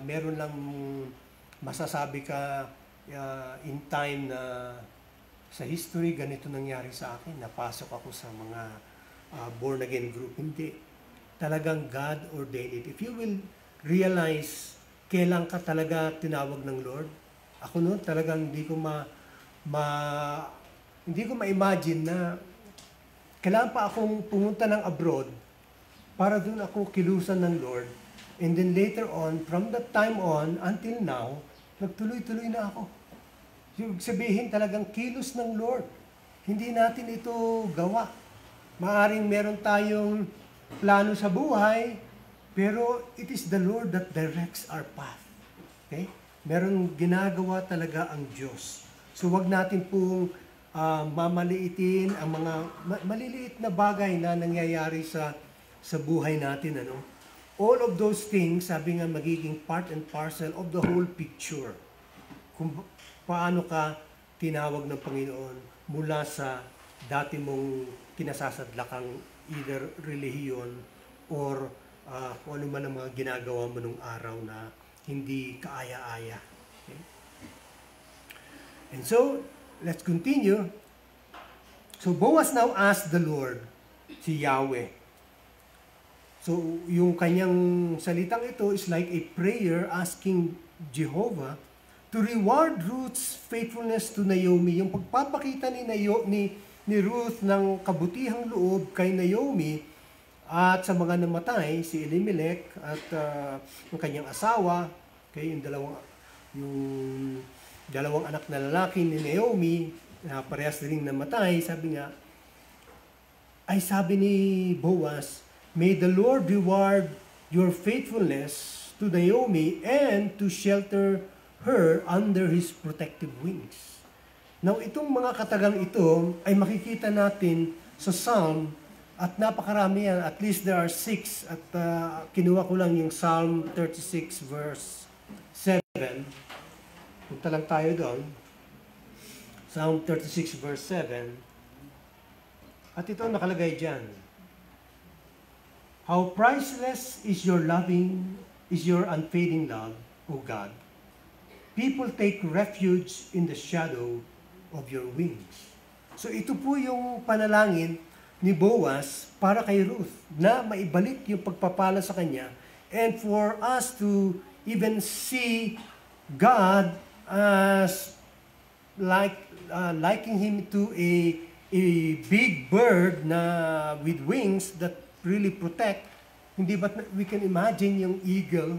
Speaker 4: meron lang masasabi ka in time na sa history, ganito nangyari sa akin, napasok ako sa mga born again group. Hindi. Talagang God ordained it. If you will realize kailan ka talaga tinawag ng Lord, ako noon talagang hindi ko ma-imagine na kailangan pa akong pumunta ng abroad para doon ako kilusan ng Lord. And then later on, from that time on until now, nagtuloy-tuloy na ako. Yung sabihin talagang kilos ng Lord. Hindi natin ito gawa. Maaring meron tayong plano sa buhay, pero it is the Lord that directs our path. Okay? Meron ginagawa talaga ang Diyos. So wag natin pong mamaliitin ang mga maliliit na bagay na nangyayari sa buhay natin. All of those things, sabi nga, magiging part and parcel of the whole picture. Kung paano ka tinawag ng Panginoon mula sa dati mong kinasasadlakang either relihiyon or kung ano man ang mga ginagawa mo nung araw na hindi kaaya-aya. Okay? And so, let's continue. So, Boaz now asked the Lord, si Yahweh. So, yung kanyang salitang ito is like a prayer asking Jehovah to reward Ruth's faithfulness to Naomi. Yung pagpapakita ni Ruth ng kabutihang loob kay Naomi at sa mga namatay, si Elimelech at yung kanyang asawa, okay, yung dalawang anak na lalaki ni Naomi, na parehas rin namatay, sabi ni Boaz, "May the Lord reward your faithfulness to Naomi and to shelter her under His protective wings." Now, itong mga katagang ito ay makikita natin sa Psalm at napakarami yan. At least there are 6 at kinuha ko lang yung Psalm 36 verse 7. Punta lang tayo doon. Psalm 36 verse 7. At ito nakalagay dyan. "How priceless is your unfading love, O God. People take refuge in the shadow of your wings." So ito po yung panalangin ni Boaz para kay Ruth na maibalik yung pagpapala sa kanya and for us to even see God as liking him to a big bird na with wings that really protect. Hindi ba we can imagine yung eagle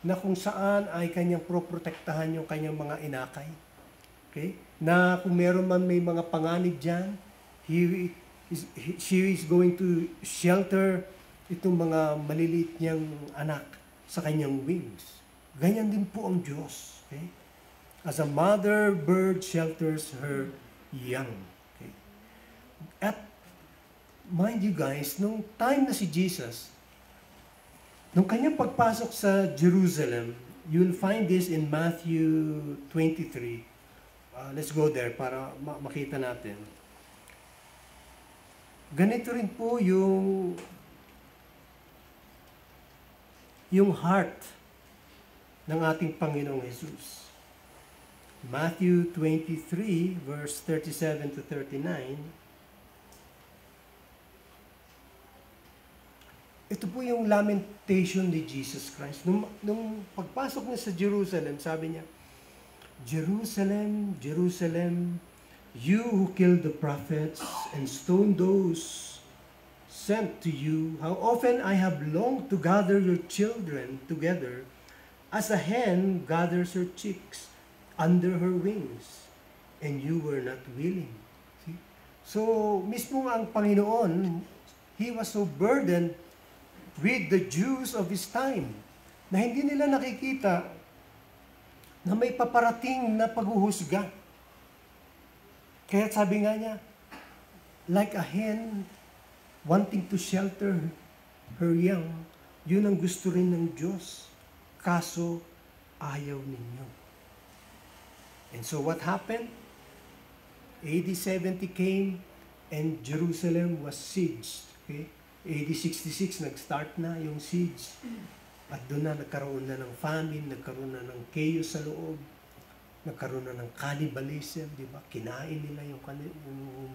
Speaker 4: na kung saan ay kanyang proprotektahan yung kanyang mga inakay. Okay? Na kung meron man may mga panganib dyan, she is going to shelter itong mga maliliit niyang anak sa kanyang wings. Ganyan din po ang Diyos. Okay? As a mother bird shelters her young. Okay? At mind you guys, nung time na si Jesus, nung kanyang pagpasok sa Jerusalem, you'll find this in Matthew 23. Let's go there para makita natin. Ganito rin po yung heart ng ating Panginoong Jesus. Matthew 23, verse 37 to 39. Ito po yung lamentation ni Jesus Christ. Nung pagpasok niya sa Jerusalem, sabi niya, "Jerusalem, Jerusalem, you who killed the prophets and stoned those sent to you, how often I have longed to gather your children together as a hen gathers her chicks under her wings, and you were not willing. See? So, mismo ang Panginoon, He was so burdened with the Jews of His time na hindi nila nakikita na may paparating na paghuhusga. Kaya sabi nga niya, like a hen wanting to shelter her young, yun ang gusto rin ng Diyos. Kaso, ayaw ninyo. And so what happened? AD 70 came and Jerusalem was sieged. Okay? AD 66, nag-start na yung siege. At doon na nagkaroon na ng famine, nagkaroon na ng chaos sa loob, nagkaroon na ng cannibalism, di ba? Kinain nila yung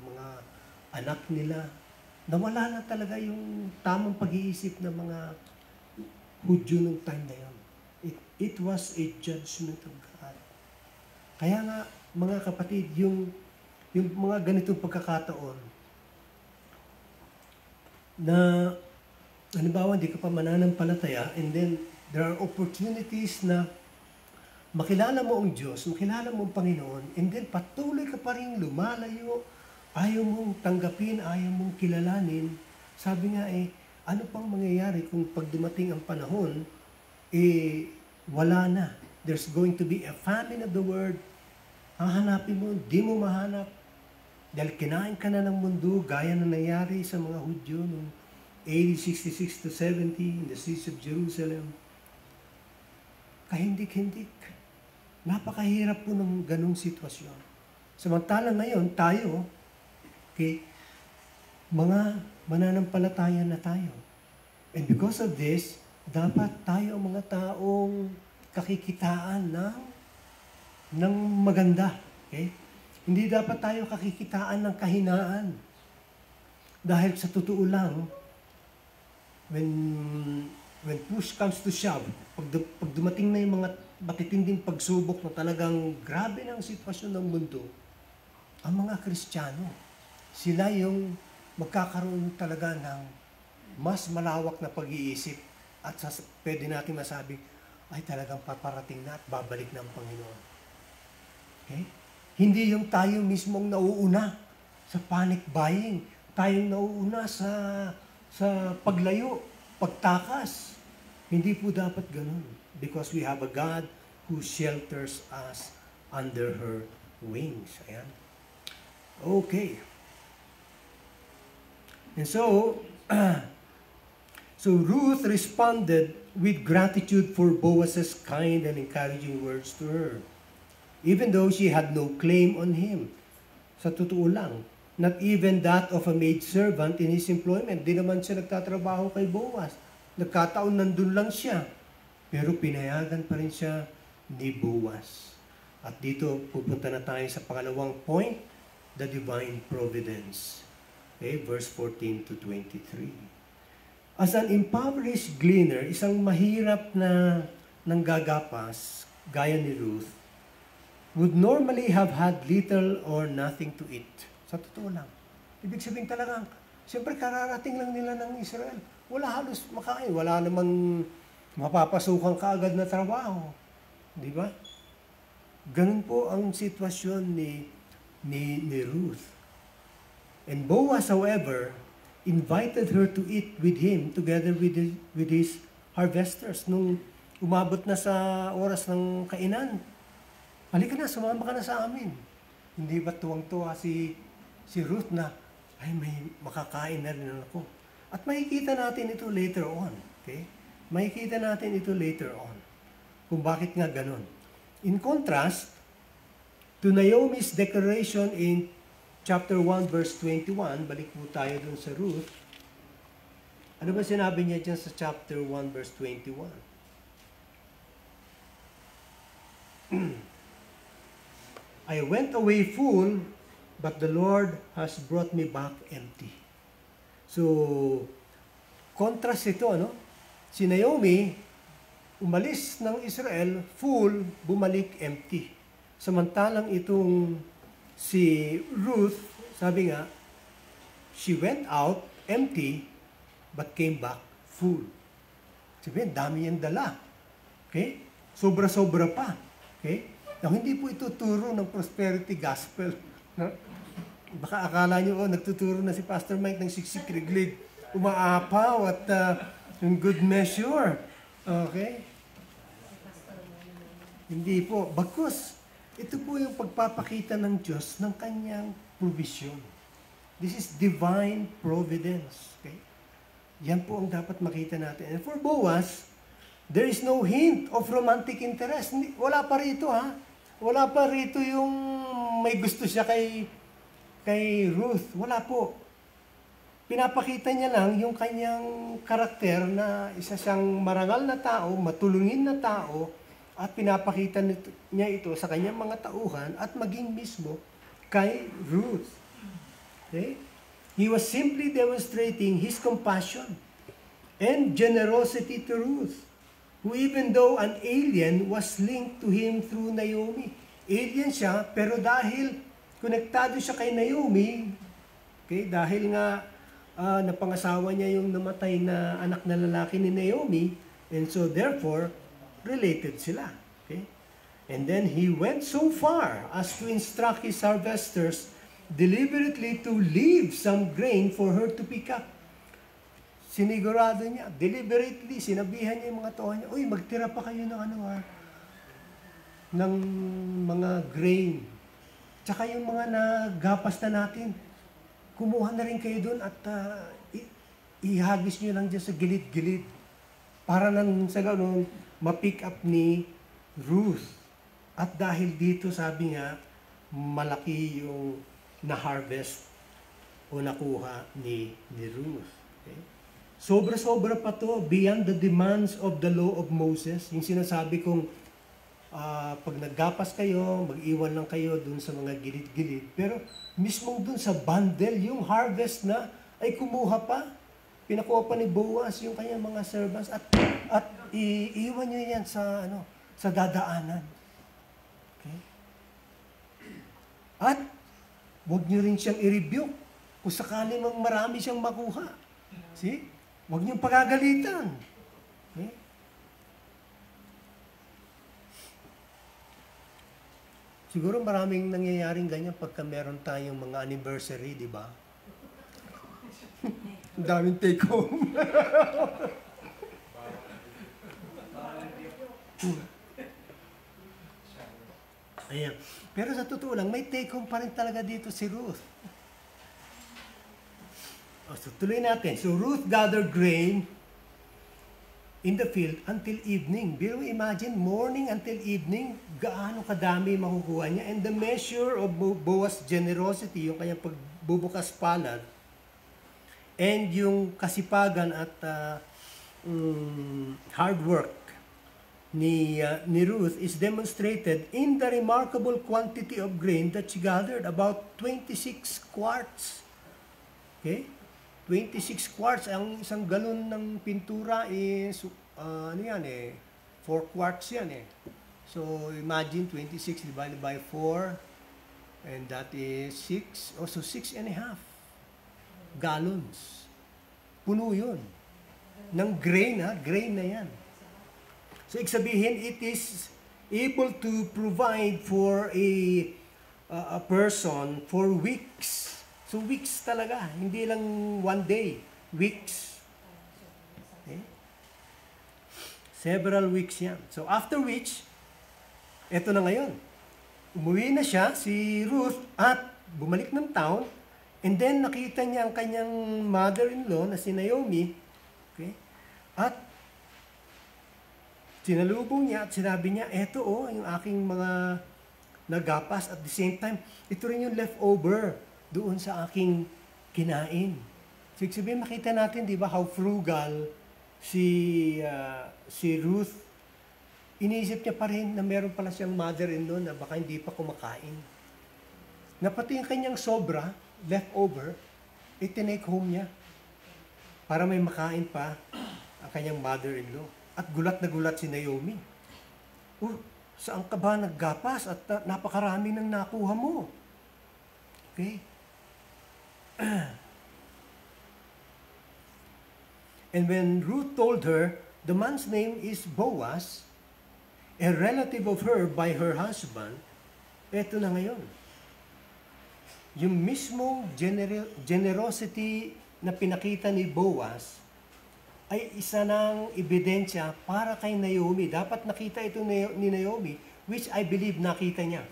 Speaker 4: mga anak nila. Nawala na talaga yung tamang pag-iisip ng mga Hudyo nung time na yun. It was a judgment of God. Kaya nga, mga kapatid, yung mga ganitong pagkakataon na halimbawa, hindi ka pa mananampalataya, and then there are opportunities na makilala mo ang Diyos, makilala mo ang Panginoon, and then patuloy ka pa rin lumalayo, ayaw mong tanggapin, ayaw mong kilalanin. Sabi nga ano pang mangyayari kung pag dumating ang panahon, wala na. There's going to be a famine of the word. Hahanapin mo, di mo mahanap. Dahil kinain ka na ng mundo, gaya na nangyari sa mga Hudyo noong AD 66 to 70 in the siege of Jerusalem. Kahindik-hindik. Napakahirap po ng ganong sitwasyon. Samantalang ngayon, tayo, okay, mga mananampalataya na tayo. And because of this, dapat tayo ang mga taong kakikitaan ng maganda. Okay? Hindi dapat tayo kakikitaan ng kahinaan. Dahil sa totoo lang, when push comes to shove, pag dumating na yung mga matitinding pagsubok na talagang grabe na ang sitwasyon ng mundo, ang mga Kristiyano, sila yung magkakaroon talaga ng mas malawak na pag-iisip at pwede natin masabi, ay talagang paparating na at babalik na ang Panginoon. Okay? Hindi yung tayo mismong nauuna sa panic buying, tayong nauuna sa paglayo, pagtakas. Hindi po dapat ganun. Because we have a God who shelters us under her wings. Ayan. Okay. And so Ruth responded with gratitude for Boaz's kind and encouraging words to her. Even though she had no claim on him. Sa totoo lang, not even that of a maidservant in his employment. Di naman siya nagtatrabaho kay Boaz. Nagkataon nandun lang siya. Pero pinayagan pa rin siya ni Boaz. At dito pupunta na tayo sa pangalawang point, the divine providence. Okay, verse 14 to 23. As an impoverished gleaner, isang mahirap na nanggagapas, gaya ni Ruth, would normally have had little or nothing to eat. Sa totoo lang. Ibig sabihin talagang, siyempre kararating lang nila ng Israel. Wala halos makain. Wala namang mapapasukan kaagad na trabaho. Di ba? Ganun po ang sitwasyon ni Ruth. And Boaz, however, invited her to eat with him together with his harvesters. Nung umabot na sa oras ng kainan, halika na, sumama ka na sa amin. Hindi ba tuwang-tuwa si Ruth na, ay may makakain na rin ako. At makikita natin ito later on. Okay? Makikita natin ito later on. Kung bakit nga ganun. In contrast, to Naomi's declaration in chapter 1 verse 21, balik po tayo dun sa Ruth. Ano ba sinabi niya dyan sa chapter 1 verse 21? I went away full, but the Lord has brought me back empty. So, contrast ito, ano? Si Naomi, umalis ng Israel, full, bumalik empty. Samantalang itong si Ruth, sabi nga, she went out empty, but came back full. Sabihin, dami niyang dala. Okay? sobra-sobra pa. Okay? Now, hindi po ito turo ng prosperity gospel. No? Baka akala nyo, nagtuturo na si Pastor Mike ng siksik-riglig, umaapaw at in good measure. Okay? Hindi po. Bagkus, ito po yung pagpapakita ng Diyos ng kanyang provision. This is divine providence. Okay? Yan po ang dapat makita natin. And for Boaz, there is no hint of romantic interest. Wala pa rito, ha? Wala pa rito yung may gusto siya kay Ruth. Wala po. Pinapakita niya lang yung kanyang karakter na isa siyang marangal na tao, matulungin na tao, at pinapakita niya ito sa kanyang mga tauhan at maging mismo kay Ruth. Okay? He was simply demonstrating his compassion and generosity to Ruth, who even though an alien was linked to him through Naomi. Alien siya, pero dahil konektado siya kay Naomi, okay, dahil nga napangasawa niya yung namatay na anak na lalaki ni Naomi, and so therefore, related sila. Okay? And then he went so far as to instruct his harvesters deliberately to leave some grain for her to pick up. Sinigurado niya, deliberately, sinabihan niya yung mga tao niya, uy, magtira pa kayo ng ng mga grain. Tsaka yung mga nagapas na natin, kumuha na rin kayo doon at ihagis niyo lang dyan sa gilid-gilid. Para nang sa gano'n, ma-pick up ni Ruth. At dahil dito, sabi nga, malaki yung na-harvest o nakuha ni Ruth. Okay? Sobra-sobra pa to, beyond the demands of the law of Moses. Yung sinasabi kong, pag naggapas kayo, mag-iwan lang kayo dun sa mga gilid-gilid. Pero mismo dun sa bundle, yung harvest na, ay kumuha pa. Pinakuha pa ni Boaz yung kanyang mga servants at iiwan nyo yan sa dadaanan. Okay? At huwag nyo rin siyang i-rebuke kung sakali mang marami siyang makuha. See? Huwag niyong pagagalitan. Okay? Siguro maraming nangyayaring ganyan pagka meron tayong mga anniversary, di ba? Ang daming take home. Ayan. Pero sa totoo lang, may take home pa rin talaga dito si Ruth. So tuloy natin. So Ruth gathered grain in the field until evening. Pero imagine, morning until evening, gaano kadami makukuha niya. And the measure of Boaz's generosity, yung kanyang pagbubukas palad, and yung kasipagan at hard work ni Ruth is demonstrated in the remarkable quantity of grain that she gathered, about 26 quarts. Okay? 26 quarts, ang isang galon ng pintura is, 4 quarts yan eh. So, imagine 26 divided by 4, and that is 6, also 6.5 gallons. Puno yun. Ng grain, grain na yan. So, ibig sabihin, it is able to provide for a person for weeks. So, weeks talaga. Hindi lang one day. Weeks. Okay? Several weeks yan. So, after which, eto na ngayon. Umuwi na siya, si Ruth, at bumalik ng town, and then nakita niya ang kanyang mother-in-law na si Naomi, okay? At sinalubong niya at sinabi niya, eto yung aking mga nagapas. At the same time, ito rin yung leftover doon sa aking kinain. So, sabihin, makita natin, di ba, how frugal si Ruth. Iniisip niya pa rin na meron pala siyang mother-in-law na baka hindi pa kumakain. Na pati yung kanyang sobra, leftover, itinake home niya para may makain pa ang kanyang mother-in-law. At gulat na gulat si Naomi. Saan ka ba naggapas at napakarami nang nakuha mo? Okay? And when Ruth told her, the man's name is Boaz, a relative of her by her husband, eto na ngayon. Yung mismong generosity na pinakita ni Boaz ay isa ng ebidensya para kay Naomi. Dapat nakita ito ni Naomi, which I believe nakita niya.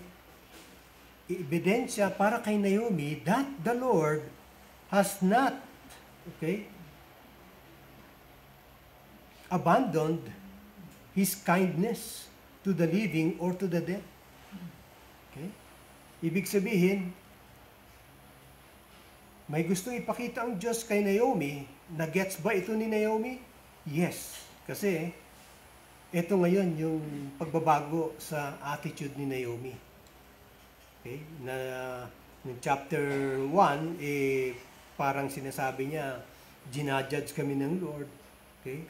Speaker 4: Ebidensya para kay Naomi that the Lord has not, abandoned His kindness to the living or to the dead. Okay? Ibig sabihin, may gustong ipakita ang Diyos kay Naomi. Na-gets ba ito ni Naomi? Yes. Kasi, ito ngayon yung pagbabago sa attitude ni Naomi. Okay? Na, yung chapter 1, parang sinasabi niya, ginajudge kami ng Lord. Okay?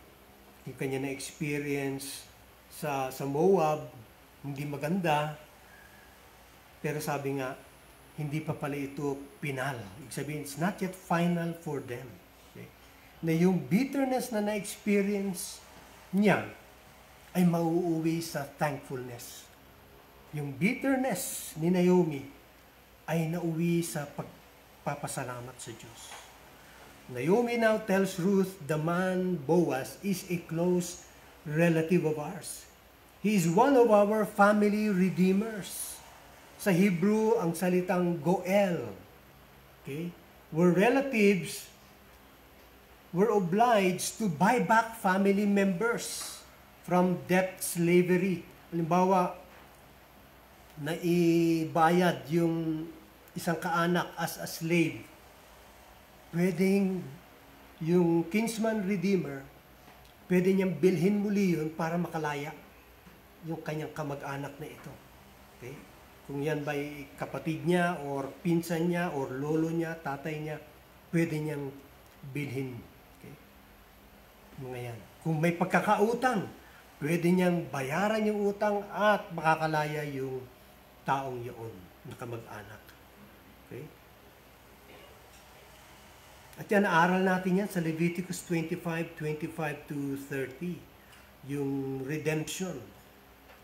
Speaker 4: Yung kanya na-experience sa Moab, hindi maganda. Pero sabi nga, hindi pa pala ito final. Ibig sabihin, it's not yet final for them. Okay? Na yung bitterness na na-experience niya ay mauuwi sa thankfulness. Yung bitterness ni Naomi ay nauwi sa pagpapasalamat sa Diyos. Naomi now tells Ruth, the man Boaz is a close relative of ours. He is one of our family redeemers. Sa Hebrew, ang salitang goel, okay, where relatives were obliged to buy back family members from debt slavery. Halimbawa, naibayad yung isang kaanak as a slave. Pwedeng yung kinsman redeemer, pwede niyang bilhin muli yun para makalaya yung kanyang kamag-anak na ito. Okay? Kung yan ba'y kapatid niya, or pinsan niya, or lolo niya, tatay niya, pwede niyang bilhin. Okay? Mga yan. Kung may pagkakautang, pwede niyang bayaran yung utang at makakalaya yung taong yun na kamag-anak. Okay? At yan, naaral natin yan sa Leviticus 25:25 to 30. Yung redemption.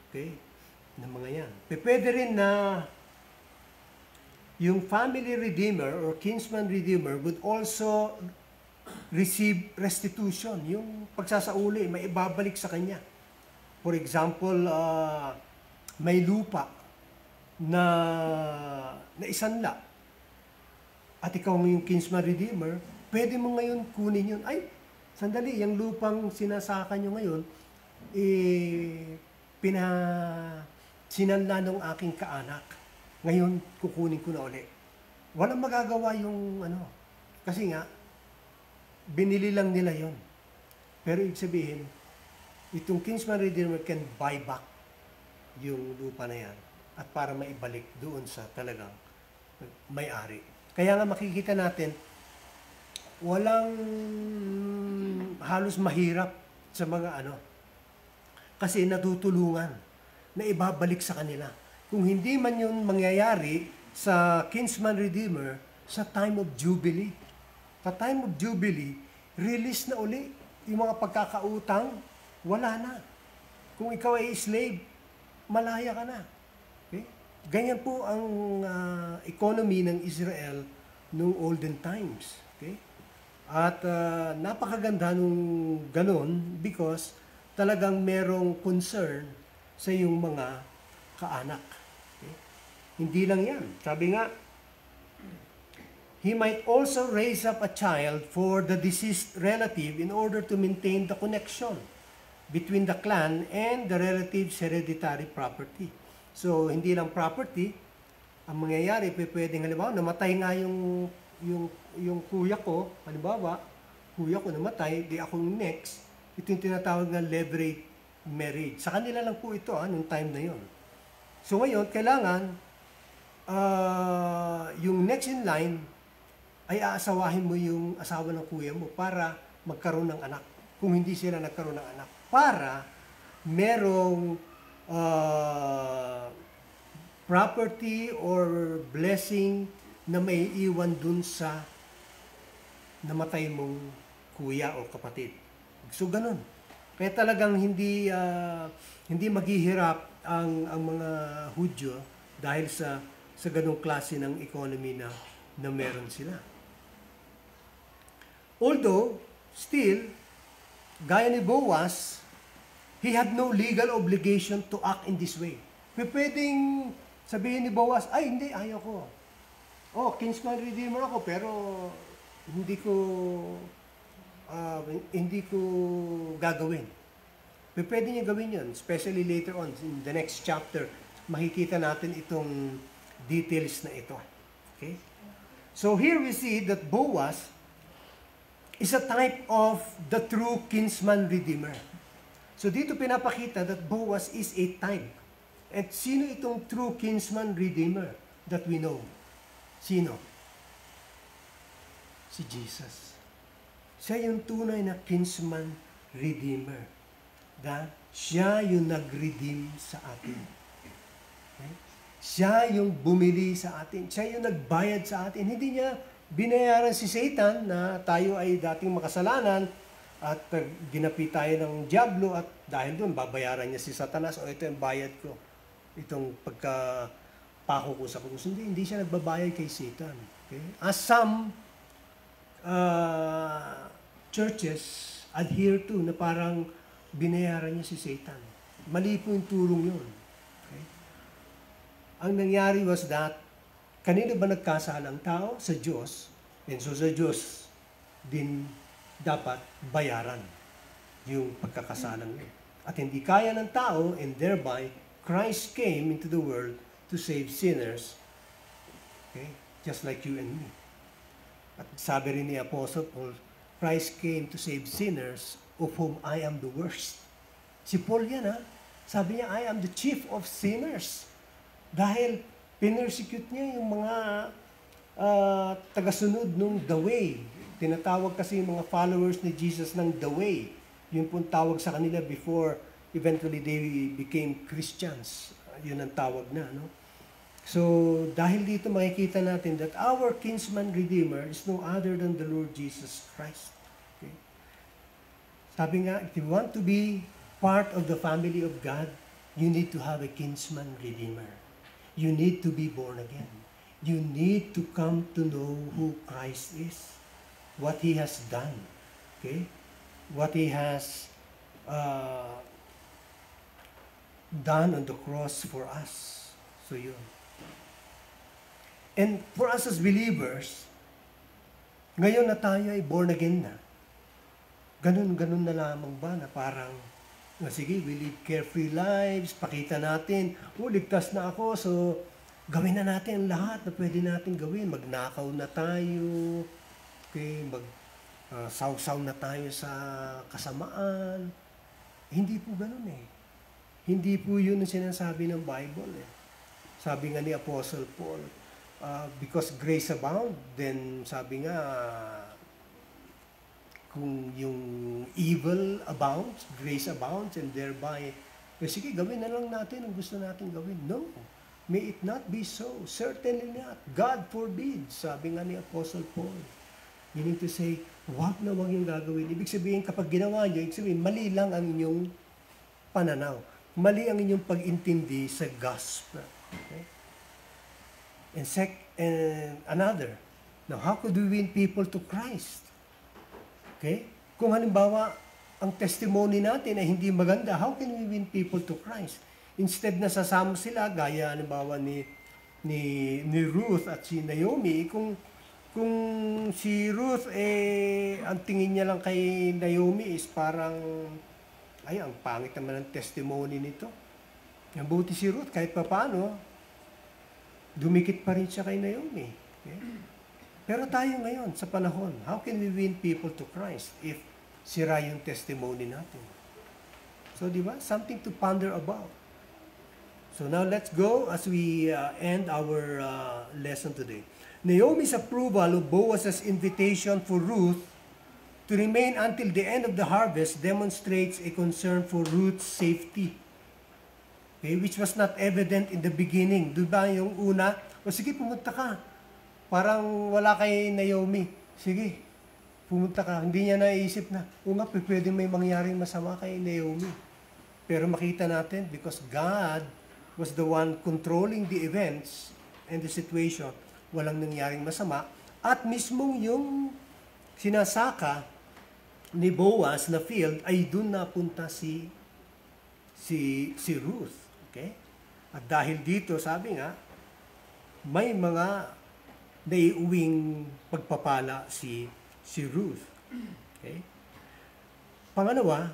Speaker 4: Okay? Ng mga yan. Pwede rin na yung family redeemer or kinsman redeemer would also receive restitution. Yung pagsasauli, may ibabalik sa kanya. For example, may lupa na isanla. At ikaw yung kinsman redeemer, pwede mo ngayon kunin yun. Ay, sandali, yung lupang sinasaka nyo ngayon, sinanla ng aking kaanak. Ngayon, kukunin ko na uli. Walang magagawa yung kasi nga, binili lang nila yon. Pero ibig sabihin, itong kinsman redeemer can buy back yung lupa na yan at para maibalik doon sa talagang may-ari. Kaya nga makikita natin, walang halos mahirap sa mga kasi natutulungan na ibabalik sa kanila. Kung hindi man yun mangyayari sa kinsman redeemer sa time of jubilee. Sa time of jubilee, release na uli yung mga pagkakautang, wala na. Kung ikaw ay slave, malaya ka na. Okay? Ganyan po ang economy ng Israel noong olden times. Okay? At napakaganda nung ganon because talagang merong concern sa iyong mga kaanak. Okay? Hindi lang yan. Sabi nga, he might also raise up a child for the deceased relative in order to maintain the connection between the clan and the relative's hereditary property. So, hindi lang property, ang mangyayari, pwedeng halimbawa, namatay nga yung kuya ko, halimbawa, kuya ko namatay, di ako next, ito yung tinatawag na levirate marriage. Sa kanila lang po ito, nung time na yon. So ngayon, kailangan, yung next in line, ay aasawahin mo yung asawa ng kuya mo para magkaroon ng anak. Kung hindi sila nagkaroon ng anak. Para merong property or blessing na may iwan dun sa namatay mong kuya o kapatid. So, ganun. Kaya talagang hindi maghihirap ang mga Hudyo dahil sa ganong klase ng economy na meron sila. Although, still, gaya ni Boaz, he had no legal obligation to act in this way. Pwedeng sabihin ni Boaz, ay hindi, ayaw ko. Oh, kinsman redeemer ako, pero hindi ko gagawin. Pwede niya gawin yun, especially later on, in the next chapter, makikita natin itong details na ito. Okay? So here we see that Boaz is a type of the true kinsman redeemer. So dito pinapakita that Boaz is a type. At sino itong true kinsman redeemer that we know? Sino? Si Jesus. Siya yung tunay na kinsman redeemer. Siya yung nag-redeem sa atin. Okay? Siya yung bumili sa atin. Siya yung nagbayad sa atin. Hindi niya binayaran si Satan na tayo ay dating makasalanan at ginapi tayo ng diablo at dahil doon babayaran niya si Satanas o ito yung bayad ko. Itong pagkapako ko sa krus. Hindi siya nagbabayad kay Satan. Okay? As some churches adhere to na parang binayaran niya si Satan. Mali po yung turong yun. Okay? Ang nangyari was that, kanino ba nagkasala ang tao? Sa Diyos. And so sa Diyos din dapat bayaran yung pagkakasalang yun. At hindi kaya ng tao, and thereby, Christ came into the world to save sinners. Okay? Just like you and me. At sabi rin ni Apostle Paul, Christ came to save sinners of whom I am the worst. Si Paul yan Sabi niya, I am the chief of sinners. Dahil pinersecute niya yung mga tagasunod nung The Way. Tinatawag kasi yung mga followers ni Jesus ng The Way. Yung pong tawag sa kanila before eventually they became Christians. Yun ang tawag na, no? So, dahil dito makikita natin that our kinsman redeemer is no other than the Lord Jesus Christ. Okay? Sabi nga, if you want to be part of the family of God, you need to have a kinsman redeemer. You need to be born again. You need to come to know who Christ is, what He has done, okay? What He has done on the cross for us. So yun. And for us as believers, ngayon na tayo ay born again na, ganun na lamang ba na parang, sige, we live carefree lives, pakita natin, ligtas na ako, so gawin na natin lahat na pwede natin gawin. Magnakaw na tayo, okay, sausaw na tayo sa kasamaan. Hindi po ganun Hindi po yun ang sinasabi ng Bible Sabi nga ni Apostle Paul, because grace abound, then sabi nga, kung yung evil abounds, grace abounds, and thereby, sige, gawin na lang natin ang gusto natin gawin. No, may it not be so. Certainly not. God forbid, sabi nga ni Apostle Paul. Meaning to say, wag yung gagawin. Ibig sabihin, kapag ginawa nyo, ibig sabihin, mali lang ang inyong pananaw. Mali ang inyong pag-intindi sa gospel. Okay? And another, now how could we win people to Christ? Okay? Kung halimbawa, ang testimony natin ay hindi maganda, how can we win people to Christ? Instead na sasama sila, gaya halimbawa ni Ruth at si Naomi, kung si Ruth, ang tingin niya lang kay Naomi is parang, ang pangit naman ang testimony nito. Mabuti si Ruth, kahit papaano, dumikit pa rin siya kay Naomi. Okay? Pero tayo ngayon, sa panahon, how can we win people to Christ if sira yung testimony natin? So, di ba? Something to ponder about. So now let's go as we end our lesson today. Naomi's approval of Boaz's invitation for Ruth to remain until the end of the harvest demonstrates a concern for Ruth's safety. Okay, which was not evident in the beginning. Diba yung una, sige, pumunta ka. Parang wala kay Naomi. Sige, pumunta ka, hindi niya naisip na, o nga, pwede may mangyaring masama kay Naomi. Pero makita natin, because God was the one controlling the events and the situation, walang nangyaring masama. At mismong yung sinasaka ni Boaz na field, ay doon napunta si Ruth. Okay? At dahil dito, sabi nga, may mga naiuwing pagpapala si Ruth. Okay? Pangalawa,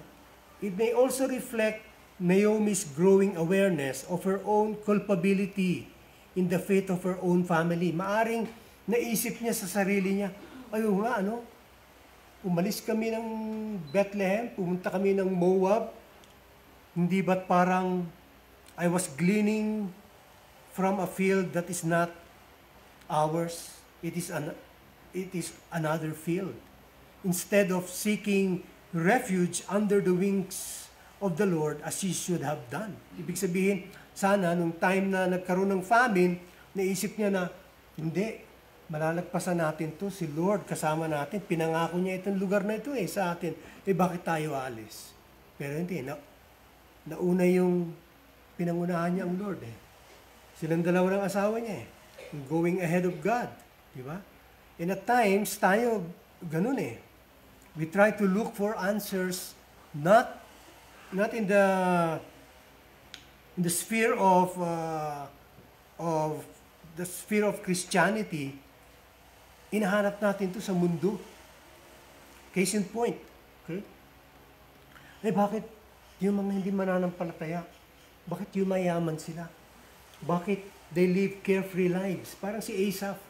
Speaker 4: it may also reflect Naomi's growing awareness of her own culpability in the fate of her own family. Maaring naisip niya sa sarili niya, ayun nga, umalis kami ng Bethlehem, pumunta kami ng Moab, hindi ba't parang I was gleaning from a field that is not ours? It is another field. Instead of seeking refuge under the wings of the Lord as she should have done. Ibig sabihin, sana nung time na nagkaroon ng famine, naisip niya na, hindi, malalagpasan natin to, si Lord kasama natin, pinangako niya itong lugar na ito sa atin, bakit tayo alis? Pero hindi, nauna yung pinangunahan niya ang Lord Silang dalawa ng asawa niya going ahead of God, di ba? And at times, tayo ganun we try to look for answers not in the sphere of the sphere of Christianity. Inahanap natin to sa mundo. Case in point. Okay? Bakit yung mga hindi mananampalataya? Bakit yung mayaman sila? Bakit they live carefree lives? Parang si Asaph.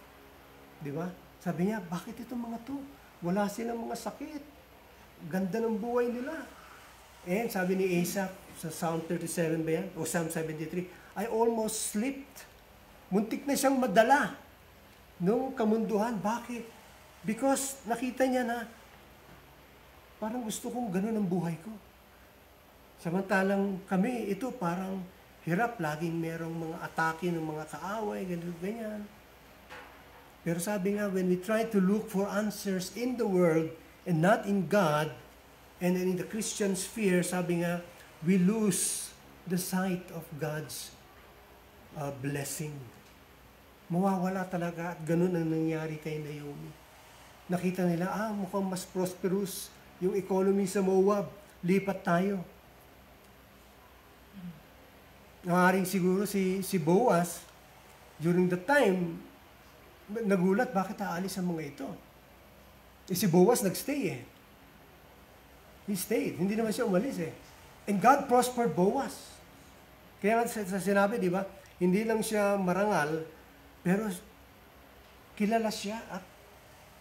Speaker 4: Di ba? Sabi niya, bakit itong mga to? Wala silang mga sakit. Ganda ng buhay nila. And sabi ni Asaph sa Psalm 37 ba yan? O Psalm 73, I almost slipped. Muntik na siyang madala nung kamunduhan. Bakit? Because nakita niya na parang gusto kong ganun ang buhay ko. Samantalang kami, ito parang hirap. Laging merong mga atake ng mga kaaway, ganyan. Pero sabi nga, when we try to look for answers in the world and not in God, and in the Christian sphere, sabi nga, we lose the sight of God's blessing. Mawawala talaga at ganun ang nangyari kay Naomi. Nakita nila, mukhang mas prosperous yung economy sa Moab. Lipat tayo. Nangaring siguro si Boaz, during the time, nagulat, bakit aalis ang mga ito? Si Boaz nagstay He stayed. Hindi naman siya umalis And God prospered Boaz. Kaya sa sinabi, di ba, hindi lang siya marangal, pero kilala siya at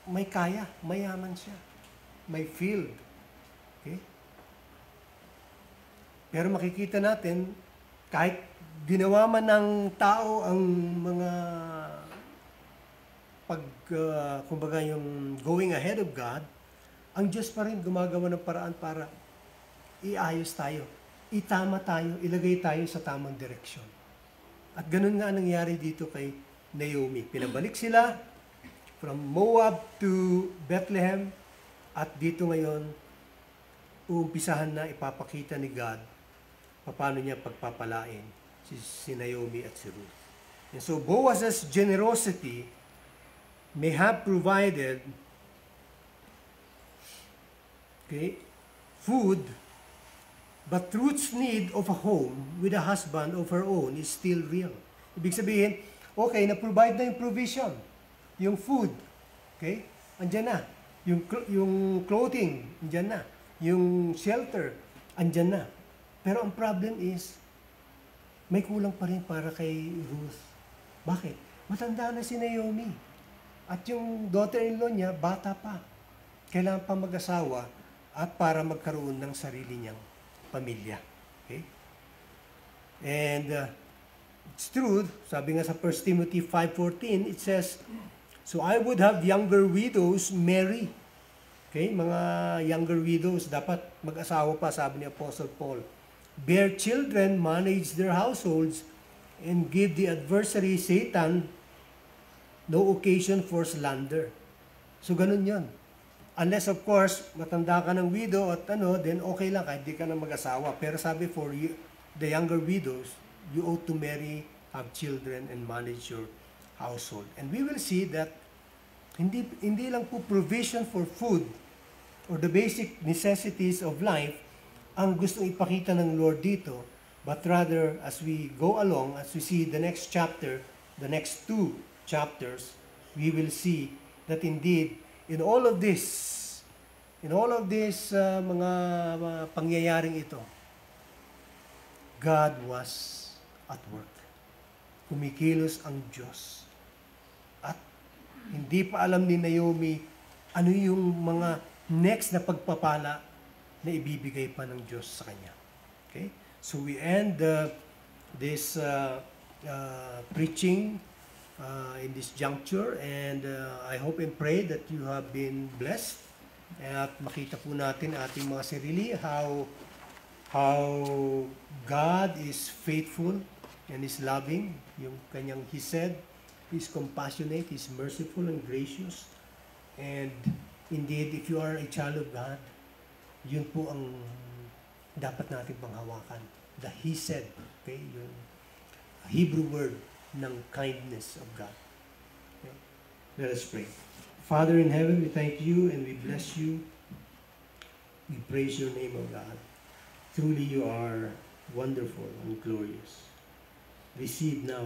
Speaker 4: may kaya, mayaman siya. May field. Okay? Pero makikita natin, kahit ginawa man ng tao ang mga kumbaga yung going ahead of God, ang Diyos pa rin gumagawa ng paraan para iayos tayo, itama tayo, ilagay tayo sa tamang direksyon. At ganun nga nangyari dito kay Naomi. Pinabalik sila from Moab to Bethlehem at dito ngayon, uumpisahan na ipapakita ni God paano niya pagpapalain si Naomi at si Ruth. And so Boaz's generosity may have provided food, but Ruth's need of a home with a husband of her own is still real. Ibig sabihin, okay, na-provide na yung provision, yung food, okay, andyan na, yung clothing, andyan na, yung shelter, andyan na. Pero ang problem is, may kulang pa rin para kay Ruth. Bakit? Matanda na si Naomi. At yung daughter-in-law niya, bata pa. Kailangan pa mag-asawa at para magkaroon ng sarili niyang pamilya. Okay? And it's true, sabi nga sa 1 Timothy 5:14, it says, so I would have younger widows marry. Okay? Mga younger widows, dapat mag-asawa pa, sabi ni Apostle Paul. Bear children, manage their households, and give the adversary, Satan, no occasion for slander. So ganun yun. Unless of course, matanda ka ng widow at then okay lang kahit di ka na mag-asawa. Pero sabi for you, the younger widows, you ought to marry, have children, and manage your household. And we will see that hindi lang po provision for food or the basic necessities of life ang gustong ipakita ng Lord dito, but rather as we go along, as we see the next chapter, the next 2 chapters, we will see that indeed in all of this mga pangyayaring ito, God was at work. Kumikilos ang Diyos. At hindi pa alam ni Naomi ano yung mga next na pagpapala na ibibigay pa ng Diyos sa kanya. Okay? So we end this preaching in this juncture, and I hope and pray that you have been blessed at makita po natin ating mga sarili how God is faithful and is loving. Yung kanyang He said, He's compassionate, He's merciful and gracious. And indeed, if you are a child of God, yun po ang dapat natin panghawakan. The He said, okay, yung Hebrew word ng kindness of God. Okay? Let us pray. Father in heaven, we thank you and we bless you. We praise your name, O God. Truly you are wonderful and glorious. Receive now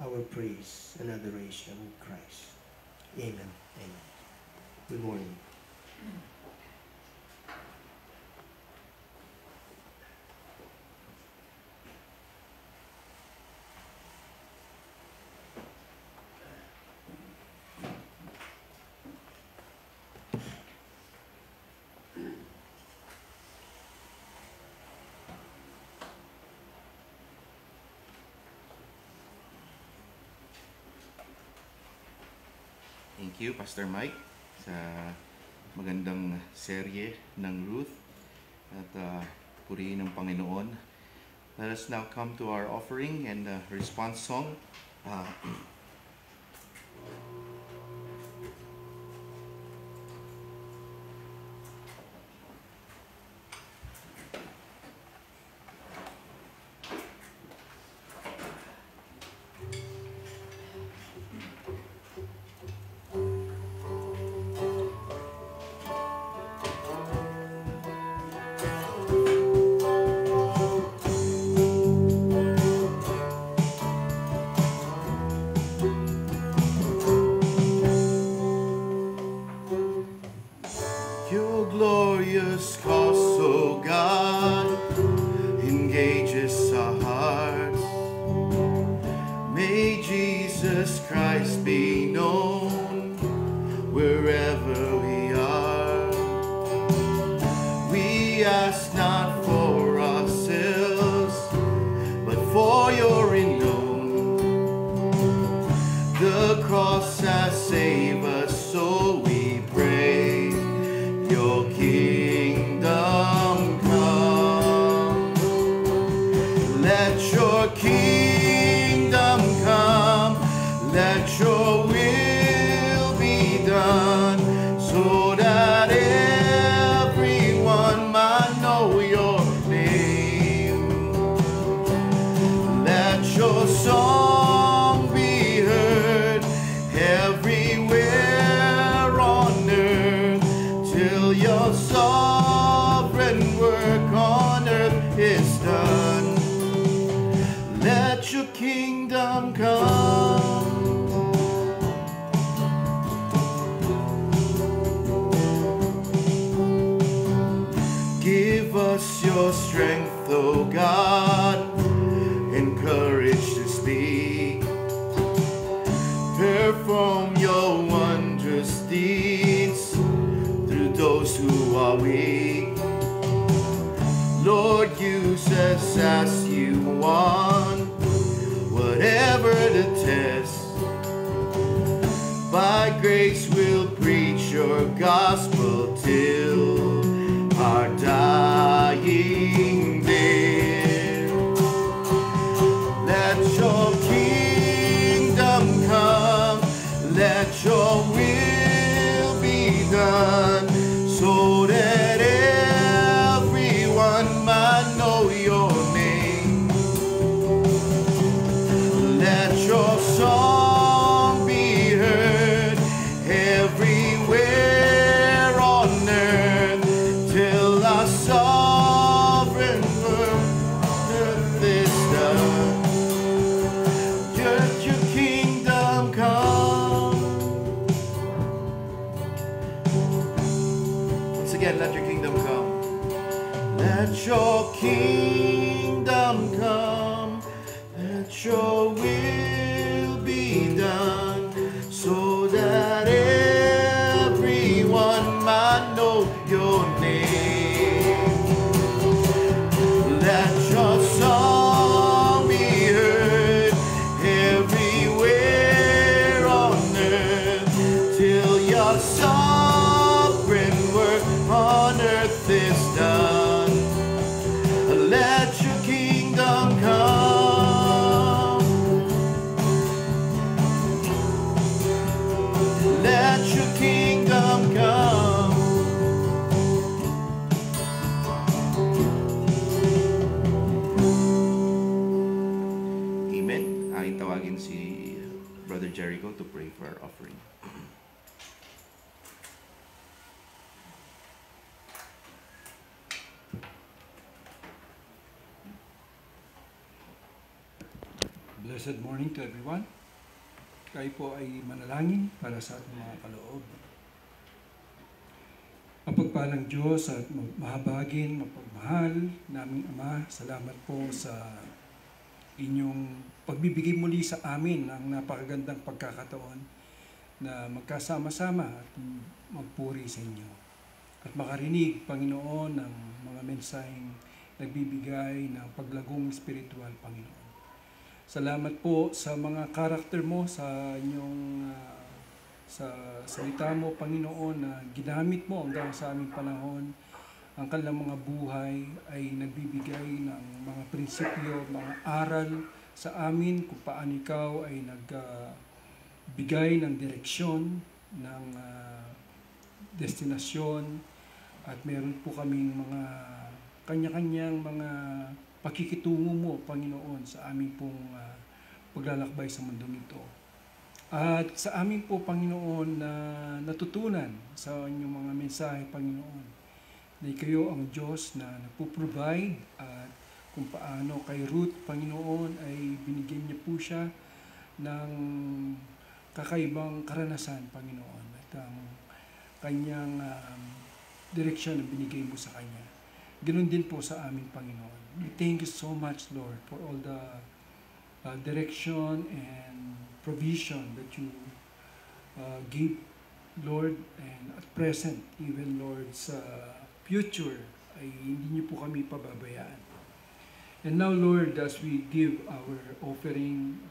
Speaker 4: our praise and adoration in Christ. Amen. Amen. Good morning.
Speaker 1: Thank you, Pastor Mike, sa magandang serye ng Ruth at purihin ng Panginoon. Let us now come to our offering and response song. Your glorious cause, O God, engages our hearts. May Jesus Christ be known wherever we are. We ask not for ourselves, but for your renown. The cross has saved us, so we pray. Your kingdom come. Let your kingdom come. Let your will be done, so that everyone might know your name. Let your song be heard everywhere on earth, till your sovereign work on earth is done. Let your kingdom come. Give us your strength, O God, and courage to speak. Perform your wondrous deeds through those who are weak. Lord, use us as you want, whatever the test. By grace we'll preach your gospel till our dying day. Let your kingdom come, let your will be done. kingdom come, let your will be done, so that everyone might know your name. Let your song be heard everywhere on earth, till your sovereign work on earth is done. Let your kingdom come. Let your kingdom come. Amen. Aking tawagin si Brother Jericho to pray for our offering.
Speaker 5: Blessed morning to everyone. Kayo po ay manalangin para sa ating mga kaloob. Mapagpalang Diyos at mahabagin, mapagmahal naming Ama, salamat po sa inyong pagbibigay muli sa amin ng napakagandang pagkakataon na magkasama-sama at magpuri sa inyo. At makarinig, Panginoon, ng mga mensaheng nagbibigay ng paglagong spiritual, Panginoon. Salamat po sa mga karakter mo sa inyong sa salita mo, Panginoon, na ginamit mo hanggang sa aming panahon. Ang kanilang mga buhay ay nagbibigay ng mga prinsipyo, mga aral sa amin kung paano ikaw ay nagbigay ng direksyon, ng destinasyon, at meron po kaming mga kanya-kanyang mga pakikitungo mo, Panginoon, sa aming pong paglalakbay sa mundong ito. At sa amin po, Panginoon, na natutunan sa inyong mga mensahe, Panginoon, na kayo ang Diyos na nagpo-provide at kung paano kay Ruth, Panginoon, ay binigyan niya po siya ng kakaibang karanasan, Panginoon, at ang kanyang direksyon na binigay mo sa kanya. Ganoon din po sa amin, Panginoon. We thank you so much, Lord, for all the direction and provision that you give, Lord, and at present, even, Lord, sa future, ay hindi niyo po kami pababayaan. And now, Lord, as we give our offering,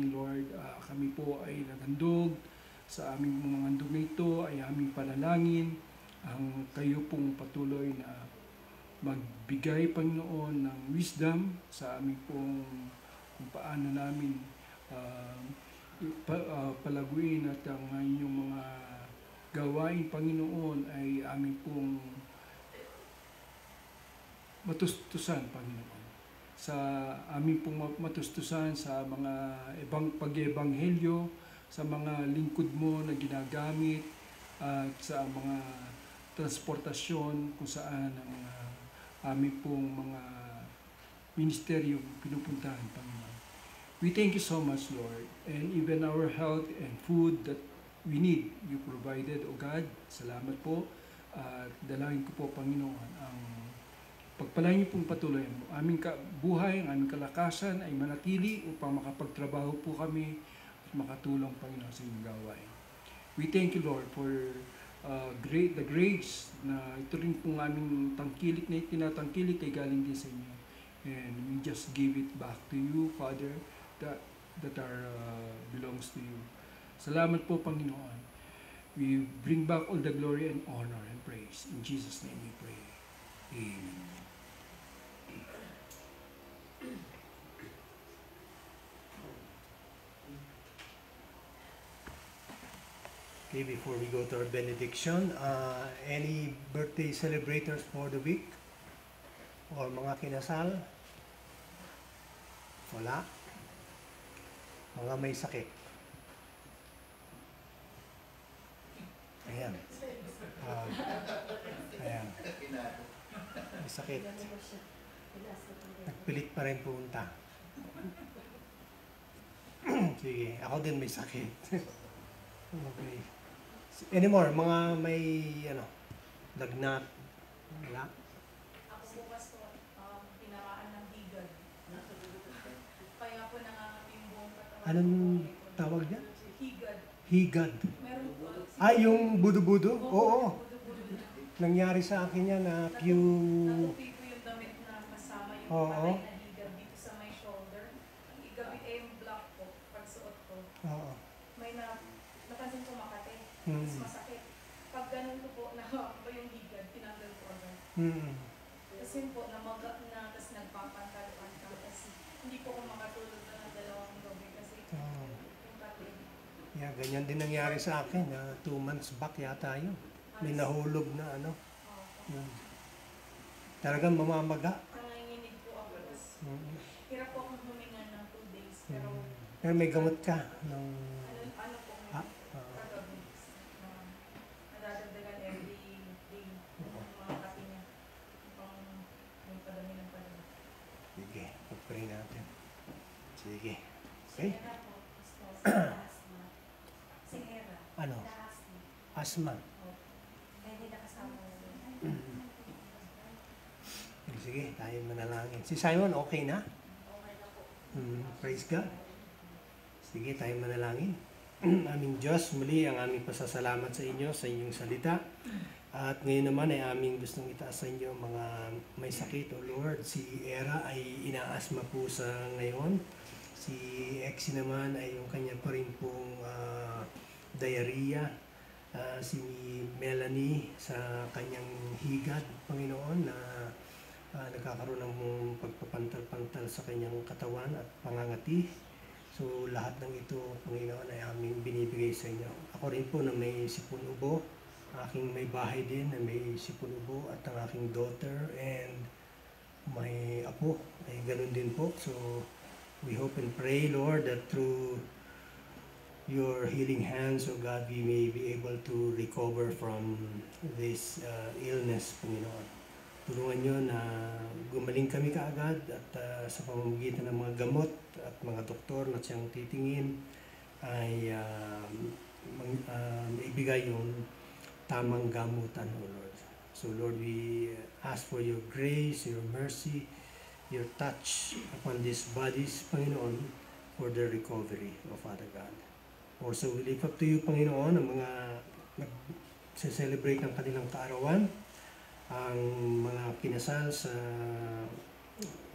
Speaker 5: Lord, kami po ay nagandog sa aming mga handog na ito, ay aming panalangin, ang kayo pong patuloy na magbigay, Panginoon, ng wisdom sa aming pong kung paano namin palaguin at ang inyong mga gawain, Panginoon, ay aming pong matustusan, Panginoon. Sa aming pong matustusan sa mga pag-ebanghelyo, sa mga lingkod mo na ginagamit, at sa mga transportasyon kung saan ang aming pong mga ministeryo pinupuntahan, Panginoon. We thank you so much, Lord, and even our health and food that we need, you provided, O God. Salamat po. At dalangin ko po, Panginoon, ang pagpalain niyo pong patuloy mo. Aming buhay, ang aming kalakasan ay manatili upang makapagtrabaho po kami at makatulong, Panginoon, sa inyong gawain. We thank you, Lord, for the grace na ito rin pong aming tangkilik na itinatangkilik ay galing din sa inyo. And we just give it back to you, Father, that belongs to you. Salamat po, Panginoon. We bring back all the glory and honor and praise. In Jesus' name we pray. Amen.
Speaker 4: Okay, before we go to our benediction, any birthday celebrators for the week? Or mga kinasal? Wala? Mga may sakit? Ayan. Ayan. May sakit. Nagpilit pa rin pumunta. Sige, ako din may sakit. Okay. Anymore, mga may lagnat, Wala.
Speaker 6: Ako bukas po, tinamaan ng higad. Kaya po nangangati yung buong katawan.
Speaker 4: Anong tawag niya?
Speaker 6: Higad.
Speaker 4: Higad.
Speaker 6: Meron po.
Speaker 4: Yung budo-budo? Oo.
Speaker 6: Budo-budo.
Speaker 4: Nangyari sa akin yan na few...
Speaker 6: Natupi ko yung damit na kasama yung
Speaker 4: Oo.
Speaker 6: patay na higad dito sa my shoulder. Ang igabi yung black po, pagsuot ko.
Speaker 4: Oo.
Speaker 6: May napansin ko makate.
Speaker 4: Mm.
Speaker 6: Mas masakit. Pag ganun ko po, nahawak ko yung higad, tinanggal ko agad.
Speaker 4: Mm.
Speaker 6: Kasi po, namaga na, tapos nagpapantal-pantal. Kasi hindi po ako makatulog na ng 2 gabi kasi
Speaker 4: Oo.
Speaker 6: yung katid.
Speaker 4: Yeah, ganyan din nangyari sa akin. 2 months back yata yun. May nahulog na ano. Mm. Talagang mamamaga.
Speaker 6: Nanganginig po ako. Tapos
Speaker 4: Mm.
Speaker 6: hirap po akong huminga ng 2 days. Pero
Speaker 4: Pero may gamot ka. Ng...
Speaker 6: ano po,
Speaker 4: Ah,
Speaker 6: kagabi. Nadadagdagan every day yung mga kape niya. Yung padami ng padami.
Speaker 4: Sige, pag-pray natin. Sige.
Speaker 6: Okay. Sinera.
Speaker 4: Ano? Asma.
Speaker 6: Hindi nakasama
Speaker 4: Sige, tayo manalangin. Si Simon, okay na?
Speaker 6: Okay na po.
Speaker 4: Praise God. Sige, tayo manalangin. Aming Diyos, muli ang aming pasasalamat sa inyo, sa inyong salita. At ngayon naman ay aming gustong itaas sa inyo mga may sakit, O Lord. Si Era ay inaasma po sa ngayon. Si Exie naman ay yung kanya pa rin pong diarrhea. Si Melanie sa kanyang higad, Panginoon, na nagkakaroon ng pagpapantal-pantal sa kanyang katawan at pangangati. So lahat ng ito, Panginoon, ay aming binibigay sa inyo. Ako rin po na may sipon ubo, aking may bahay din na may sipon ubo, at ang aking daughter and may apo ay ganun din po. So we hope and pray, Lord, that through your healing hands, O God, we may be able to recover from this illness, Panginoon. Tulungan nyo na gumaling kami kaagad at sa pamamagitan ng mga gamot at mga doktor na siyang titingin ay ibigay yung tamang gamutan, O Lord. So Lord, we ask for your grace, your mercy, your touch upon these bodies, Panginoon, for their recovery, O Father God. Also, we lift up to you, Panginoon, ang mga nag-celebrate ng kanilang kaarawan, ang mga kinasal sa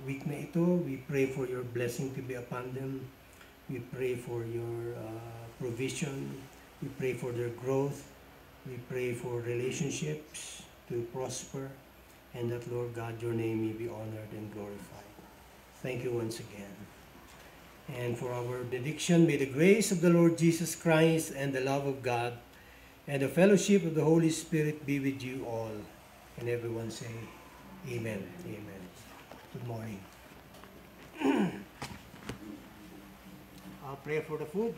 Speaker 4: week na ito. We pray for your blessing to be upon them. We pray for your provision. We pray for their growth. We pray for relationships to prosper. And that, Lord God, your name may be honored and glorified. Thank you once again. And for our benediction, may the grace of the Lord Jesus Christ and the love of God and the fellowship of the Holy Spirit be with you all. And everyone say, Amen. Amen. Good morning. I'll pray for the food.